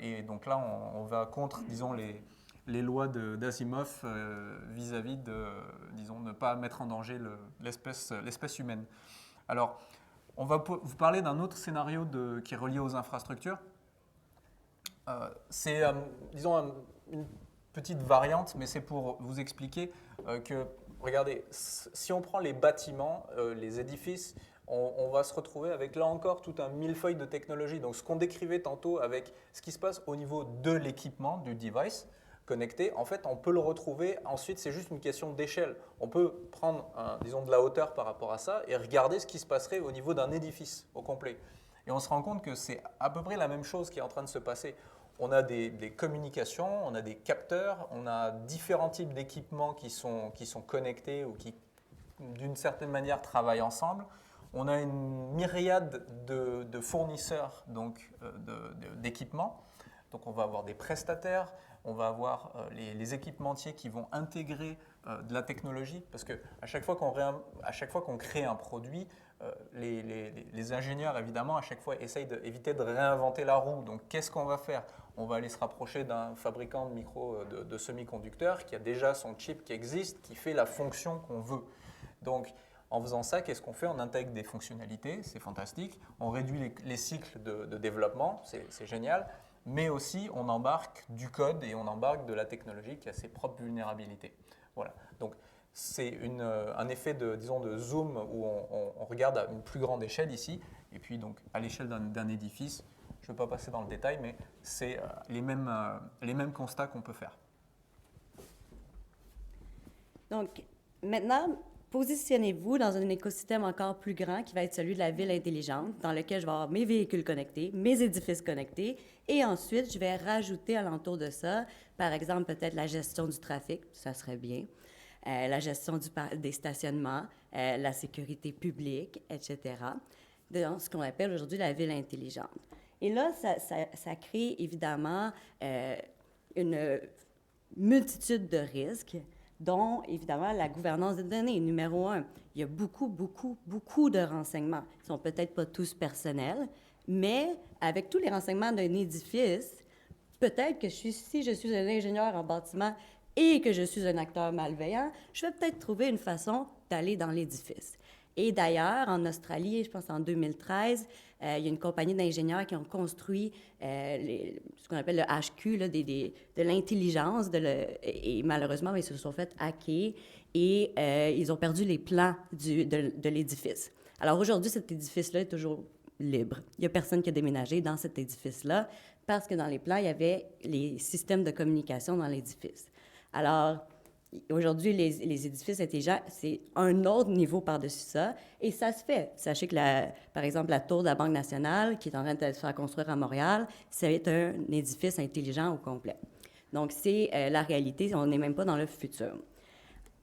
Et donc là, on va contre, disons, les lois d'Asimov vis-à-vis de, disons, ne pas mettre en danger l'espèce humaine. Alors, on va vous parler d'un autre scénario qui est relié aux infrastructures. C'est, disons, une petite variante, mais c'est pour vous expliquer que, regardez, si on prend les bâtiments, les édifices, on va se retrouver avec, là encore, tout un millefeuille de technologies. Donc, ce qu'on décrivait tantôt avec ce qui se passe au niveau de l'équipement, du device connecté, en fait, on peut le retrouver. Ensuite, c'est juste une question d'échelle. On peut prendre, disons, de la hauteur par rapport à ça et regarder ce qui se passerait au niveau d'un édifice au complet. Et on se rend compte que c'est à peu près la même chose qui est en train de se passer. On a des communications, on a des capteurs, on a différents types d'équipements qui sont connectés ou qui d'une certaine manière, travaillent ensemble. On a une myriade de fournisseurs d'équipements. Donc on va avoir des prestataires, on va avoir les équipementiers qui vont intégrer de la technologie, parce qu'à chaque fois qu'on crée un produit, les ingénieurs, évidemment, à chaque fois essayent d'éviter de réinventer la roue. Donc qu'est-ce qu'on va faire? On va aller se rapprocher d'un fabricant de semi-conducteurs qui a déjà son chip qui existe, qui fait la fonction qu'on veut. Donc en faisant ça, qu'est-ce qu'on fait? On intègre des fonctionnalités, c'est fantastique. On réduit les cycles de développement, c'est génial. Mais aussi, on embarque du code et on embarque de la technologie qui a ses propres vulnérabilités. Voilà. Donc, c'est un effet de zoom où on regarde à une plus grande échelle ici. Et puis, donc, à l'échelle d'un édifice, je ne vais pas passer dans le détail, mais c'est les mêmes constats qu'on peut faire. Donc, maintenant, positionnez-vous dans un écosystème encore plus grand qui va être celui de la ville intelligente, dans lequel je vais avoir mes véhicules connectés, mes édifices connectés, et ensuite, je vais rajouter alentour de ça, par exemple, peut-être la gestion du trafic, ça serait bien, la gestion des stationnements, la sécurité publique, etc., dans ce qu'on appelle aujourd'hui la ville intelligente. Et là, ça crée évidemment une multitude de risques, dont, évidemment, la gouvernance des données. Numéro 1, il y a beaucoup de renseignements. Ils ne sont peut-être pas tous personnels, mais avec tous les renseignements d'un édifice, peut-être que si je suis un ingénieur en bâtiment et que je suis un acteur malveillant, je vais peut-être trouver une façon d'aller dans l'édifice. Et d'ailleurs, en Australie, je pense en 2013, il y a une compagnie d'ingénieurs qui ont construit ce qu'on appelle le HQ, là, de l'intelligence, et malheureusement, ils se sont fait hacker et ils ont perdu les plans de l'édifice. Alors aujourd'hui, cet édifice-là est toujours libre. Il n'y a personne qui a déménagé dans cet édifice-là parce que dans les plans, il y avait les systèmes de communication dans l'édifice. Alors, aujourd'hui, les édifices intelligents, c'est un autre niveau par-dessus ça, et ça se fait. Sachez que, par exemple, la tour de la Banque nationale, qui est en train de se faire construire à Montréal, c'est un édifice intelligent au complet. Donc, c'est la réalité, on n'est même pas dans le futur.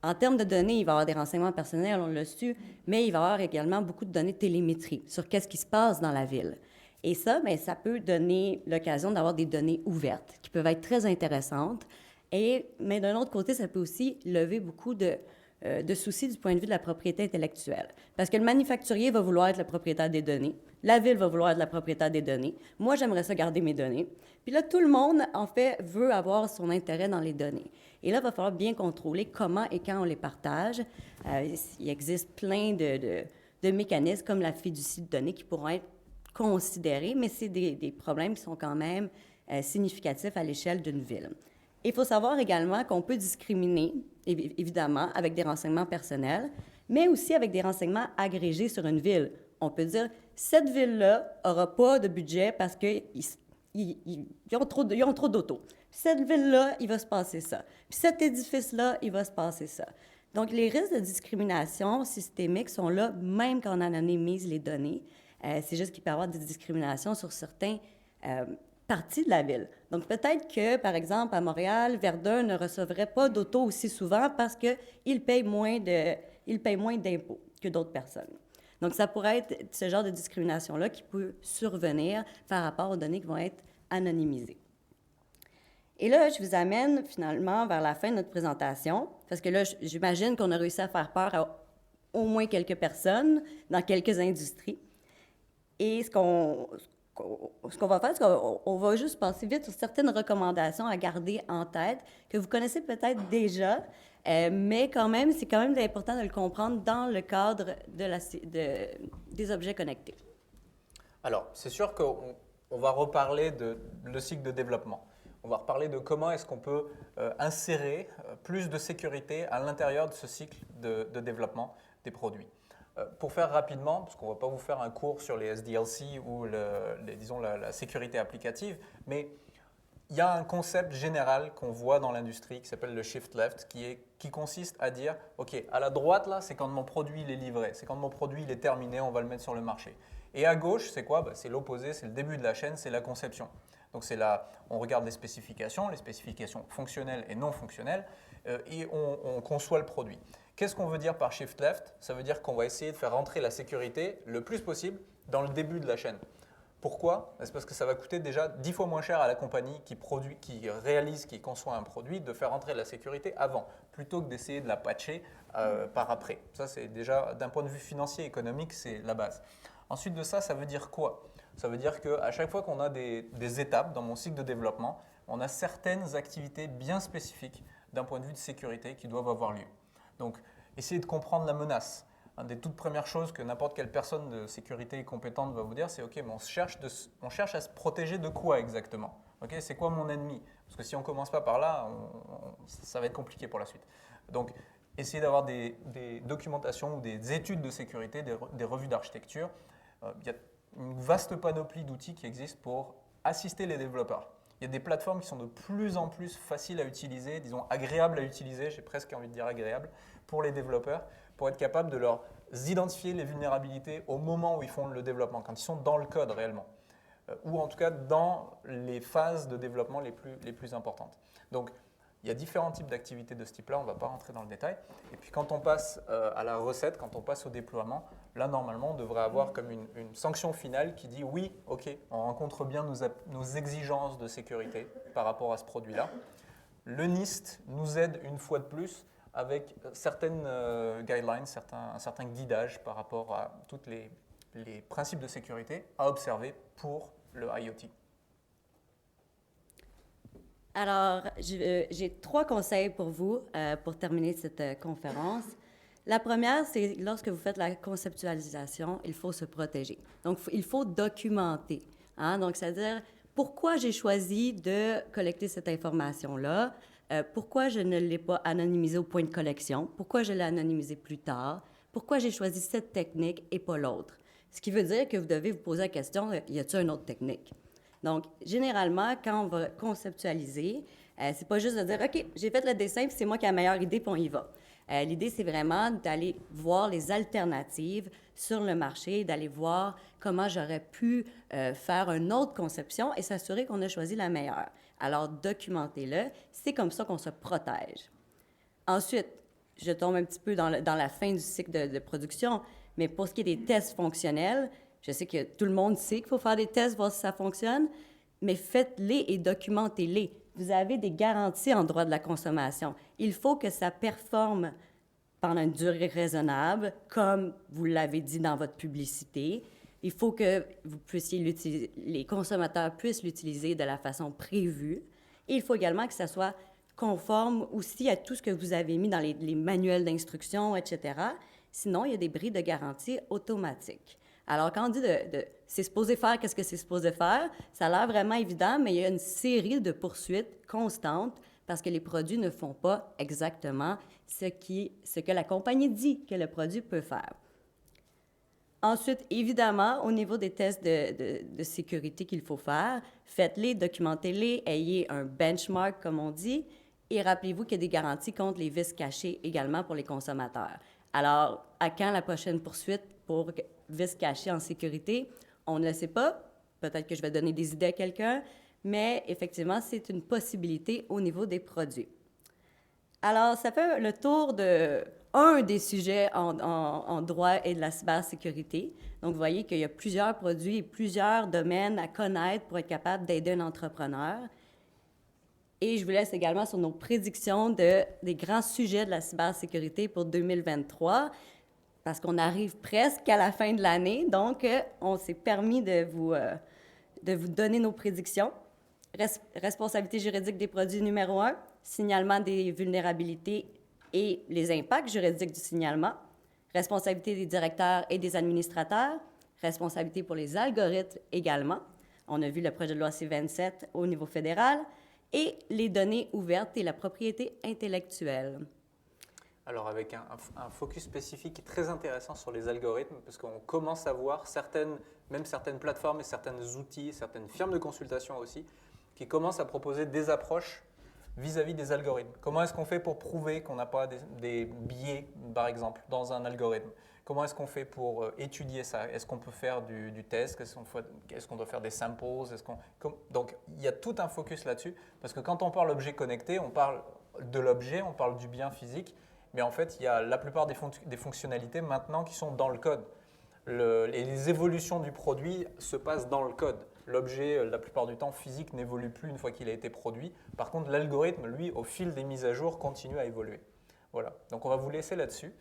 En termes de données, il va y avoir des renseignements personnels, on l'a su, mais il va y avoir également beaucoup de données de télémétrie sur qu'est-ce qui se passe dans la ville. Et ça, bien, ça peut donner l'occasion d'avoir des données ouvertes qui peuvent être très intéressantes. Mais d'un autre côté, ça peut aussi lever beaucoup de soucis du point de vue de la propriété intellectuelle. Parce que le manufacturier va vouloir être le propriétaire des données, la ville va vouloir être la propriétaire des données, moi, j'aimerais ça garder mes données. Puis là, tout le monde, en fait, veut avoir son intérêt dans les données. Et là, il va falloir bien contrôler comment et quand on les partage. Il existe plein de mécanismes comme la fiducie de données qui pourront être considérés, mais c'est des problèmes qui sont quand même significatifs à l'échelle d'une ville. Il faut savoir également qu'on peut discriminer, évidemment, avec des renseignements personnels, mais aussi avec des renseignements agrégés sur une ville. On peut dire, cette ville-là n'aura pas de budget parce qu'ils ont trop d'autos. Cette ville-là, il va se passer ça. Puis cet édifice-là, il va se passer ça. Donc, les risques de discrimination systémique sont là, même quand on anonymise les données. C'est juste qu'il peut y avoir des discriminations sur certains partie de la ville. Donc, peut-être que, par exemple, à Montréal, Verdun ne recevrait pas d'auto aussi souvent parce qu'il paye moins d'impôts que d'autres personnes. Donc, ça pourrait être ce genre de discrimination-là qui peut survenir par rapport aux données qui vont être anonymisées. Et là, je vous amène finalement vers la fin de notre présentation, parce que là, j'imagine qu'on a réussi à faire peur à au moins quelques personnes dans quelques industries. Et ce qu'on va faire, c'est qu'on va juste passer vite sur certaines recommandations à garder en tête, que vous connaissez peut-être déjà, mais quand même, c'est quand même important de le comprendre dans le cadre des objets connectés. Alors, c'est sûr qu'on va reparler le cycle de développement. On va reparler de comment est-ce qu'on peut insérer plus de sécurité à l'intérieur de ce cycle de développement des produits. Pour faire rapidement, parce qu'on ne va pas vous faire un cours sur les SDLC ou la sécurité applicative, mais il y a un concept général qu'on voit dans l'industrie qui s'appelle le shift left, qui consiste à dire, OK, à la droite, là, c'est quand mon produit il est livré, c'est quand mon produit il est terminé, on va le mettre sur le marché. Et à gauche, c'est quoi? C'est l'opposé, c'est le début de la chaîne, c'est la conception. Donc c'est là, on regarde les spécifications fonctionnelles et non fonctionnelles, et on conçoit le produit. Qu'est-ce qu'on veut dire par shift left? Ça veut dire qu'on va essayer de faire rentrer la sécurité le plus possible dans le début de la chaîne. Pourquoi? C'est parce que ça va coûter déjà 10 fois moins cher à la compagnie qui conçoit un produit de faire rentrer la sécurité avant, plutôt que d'essayer de la patcher par après. Ça, c'est déjà, d'un point de vue financier et économique, c'est la base. Ensuite de ça, ça veut dire quoi? Ça veut dire qu'à chaque fois qu'on a des étapes dans mon cycle de développement, on a certaines activités bien spécifiques d'un point de vue de sécurité qui doivent avoir lieu. Donc, essayez de comprendre la menace. Une des toutes premières choses que n'importe quelle personne de sécurité compétente va vous dire, c'est « Ok, mais on cherche à se protéger de quoi exactement? Okay, c'est quoi mon ennemi ?» Parce que si on ne commence pas par là, ça va être compliqué pour la suite. Donc, essayez d'avoir des documentations ou des études de sécurité, des revues d'architecture. Il y a une vaste panoplie d'outils qui existent pour assister les développeurs. Il y a des plateformes qui sont de plus en plus faciles à utiliser, disons agréables à utiliser, j'ai presque envie de dire agréables, pour les développeurs, pour être capable de leur identifier les vulnérabilités au moment où ils font le développement, quand ils sont dans le code réellement, ou en tout cas dans les phases de développement les plus importantes. Donc, il y a différents types d'activités de ce type-là, on ne va pas rentrer dans le détail. Et puis quand on passe à la recette, quand on passe au déploiement, là normalement on devrait avoir comme une sanction finale qui dit oui, ok, on rencontre bien nos exigences de sécurité par rapport à ce produit-là. Le NIST nous aide une fois de plus avec certaines guidelines, un certain guidage par rapport à tous les principes de sécurité à observer pour le IoT. Alors, j'ai 3 conseils pour vous pour terminer cette conférence. La première, c'est lorsque vous faites la conceptualisation, il faut se protéger. Donc, il faut documenter. Hein? Donc, c'est-à-dire, pourquoi j'ai choisi de collecter cette information-là? Pourquoi je ne l'ai pas anonymisée au point de collection? Pourquoi je l'ai anonymisée plus tard? Pourquoi j'ai choisi cette technique et pas l'autre? Ce qui veut dire que vous devez vous poser la question, y a-t-il une autre technique? Donc, généralement, quand on va conceptualiser, c'est pas juste de dire, OK, j'ai fait le dessin, puis c'est moi qui ai la meilleure idée, puis on y va. L'idée, c'est vraiment d'aller voir les alternatives sur le marché, d'aller voir comment j'aurais pu faire une autre conception et s'assurer qu'on a choisi la meilleure. Alors, documentez-le. C'est comme ça qu'on se protège. Ensuite, je tombe un petit peu dans la fin du cycle de production, mais pour ce qui est des tests fonctionnels, je sais que tout le monde sait qu'il faut faire des tests, voir si ça fonctionne, mais faites-les et documentez-les. Vous avez des garanties en droit de la consommation. Il faut que ça performe pendant une durée raisonnable, comme vous l'avez dit dans votre publicité. Il faut que vous puissiez les consommateurs puissent l'utiliser de la façon prévue. Et il faut également que ça soit conforme aussi à tout ce que vous avez mis dans les manuels d'instruction, etc. Sinon, il y a des bris de garantie automatiques. Alors, quand on dit c'est supposé faire, qu'est-ce que c'est supposé faire, ça a l'air vraiment évident, mais il y a une série de poursuites constantes parce que les produits ne font pas exactement ce que la compagnie dit que le produit peut faire. Ensuite, évidemment, au niveau des tests de sécurité qu'il faut faire, faites-les, documentez-les, ayez un benchmark, comme on dit, et rappelez-vous qu'il y a des garanties contre les vices cachés également pour les consommateurs. Alors, à quand la prochaine poursuite pour vices cachés en sécurité? On ne le sait pas. Peut-être que je vais donner des idées à quelqu'un, mais effectivement, c'est une possibilité au niveau des produits. Alors, ça fait le tour un des sujets en droit et de la cybersécurité. Donc, vous voyez qu'il y a plusieurs produits et plusieurs domaines à connaître pour être capable d'aider un entrepreneur. Et je vous laisse également sur nos prédictions des grands sujets de la cybersécurité pour 2023, parce qu'on arrive presque à la fin de l'année. Donc, on s'est permis de vous donner nos prédictions. Responsabilité juridique des produits numéro 1, signalement des vulnérabilités et les impacts juridiques du signalement, responsabilité des directeurs et des administrateurs, responsabilité pour les algorithmes également. On a vu le projet de loi C-27 au niveau fédéral, et les données ouvertes et la propriété intellectuelle. Alors avec un focus spécifique très intéressant sur les algorithmes, parce qu'on commence à voir certaines plateformes et certains outils, certaines firmes de consultation aussi, qui commencent à proposer des approches vis-à-vis des algorithmes. Comment est-ce qu'on fait pour prouver qu'on n'a pas des biais, par exemple, dans un algorithme? Comment est-ce qu'on fait pour étudier ça? Est-ce qu'on peut faire du test? Est-ce qu'on doit faire des samples? Donc, il y a tout un focus là-dessus. Parce que quand on parle objet connecté, on parle de l'objet, on parle du bien physique. Mais en fait, il y a la plupart des fonctionnalités maintenant qui sont dans le code. Les évolutions du produit se passent dans le code. L'objet, la plupart du temps, physique n'évolue plus une fois qu'il a été produit. Par contre, l'algorithme, lui, au fil des mises à jour, continue à évoluer. Voilà. Donc, on va vous laisser là-dessus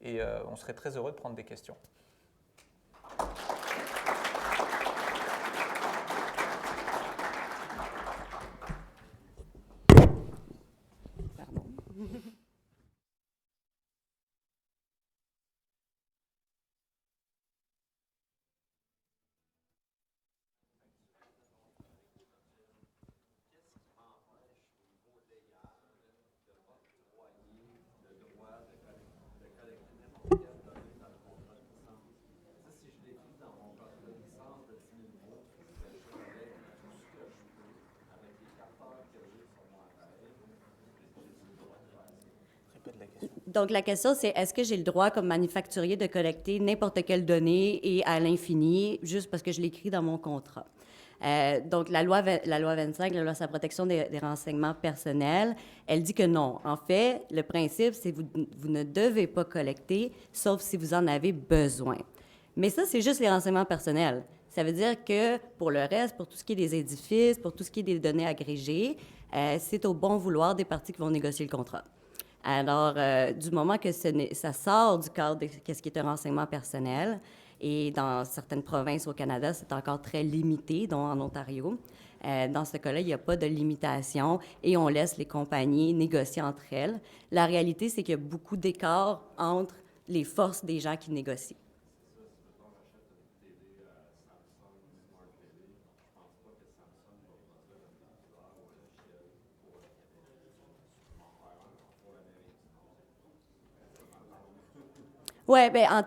et on serait très heureux de prendre des questions. Pardon. Répète la question. Donc, la question, c'est est-ce que j'ai le droit, comme manufacturier, de collecter n'importe quelle donnée et à l'infini, juste parce que je l'écris dans mon contrat? Donc, la loi 25, la loi sur la protection des renseignements personnels, elle dit que non. En fait, le principe, c'est que vous ne devez pas collecter, sauf si vous en avez besoin. Mais ça, c'est juste les renseignements personnels. Ça veut dire que pour le reste, pour tout ce qui est des édifices, pour tout ce qui est des données agrégées, c'est au bon vouloir des parties qui vont négocier le contrat. Alors, du moment que ça sort du cadre de ce qui est un renseignement personnel, et dans certaines provinces au Canada, c'est encore très limité, dont en Ontario, dans ce cas-là, il n'y a pas de limitation et on laisse les compagnies négocier entre elles. La réalité, c'est qu'il y a beaucoup d'écart entre les forces des gens qui négocient. Oui, bien,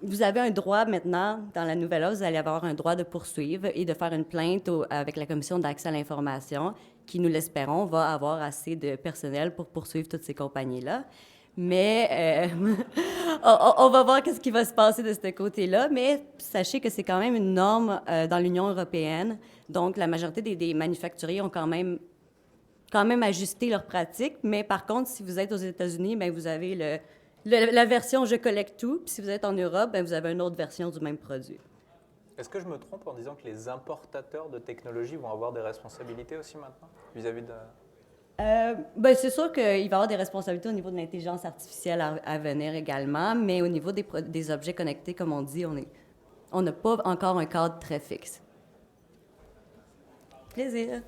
vous avez un droit maintenant, dans la nouvelle offre, vous allez avoir un droit de poursuivre et de faire une plainte avec la Commission d'accès à l'information, qui, nous l'espérons, va avoir assez de personnel pour poursuivre toutes ces compagnies-là. Mais on va voir ce qui va se passer de ce côté-là. Mais sachez que c'est quand même une norme dans l'Union européenne. Donc, la majorité des manufacturiers ont quand même ajusté leurs pratiques. Mais par contre, si vous êtes aux États-Unis, bien, vous avez la version « je collecte tout », puis si vous êtes en Europe, bien, vous avez une autre version du même produit. Est-ce que je me trompe en disant que les importateurs de technologies vont avoir des responsabilités aussi maintenant vis-à-vis de... Ben, c'est sûr qu'il va y avoir des responsabilités au niveau de l'intelligence artificielle à venir également, mais au niveau des objets connectés, comme on dit, on n'a pas encore un cadre très fixe. Plaisir.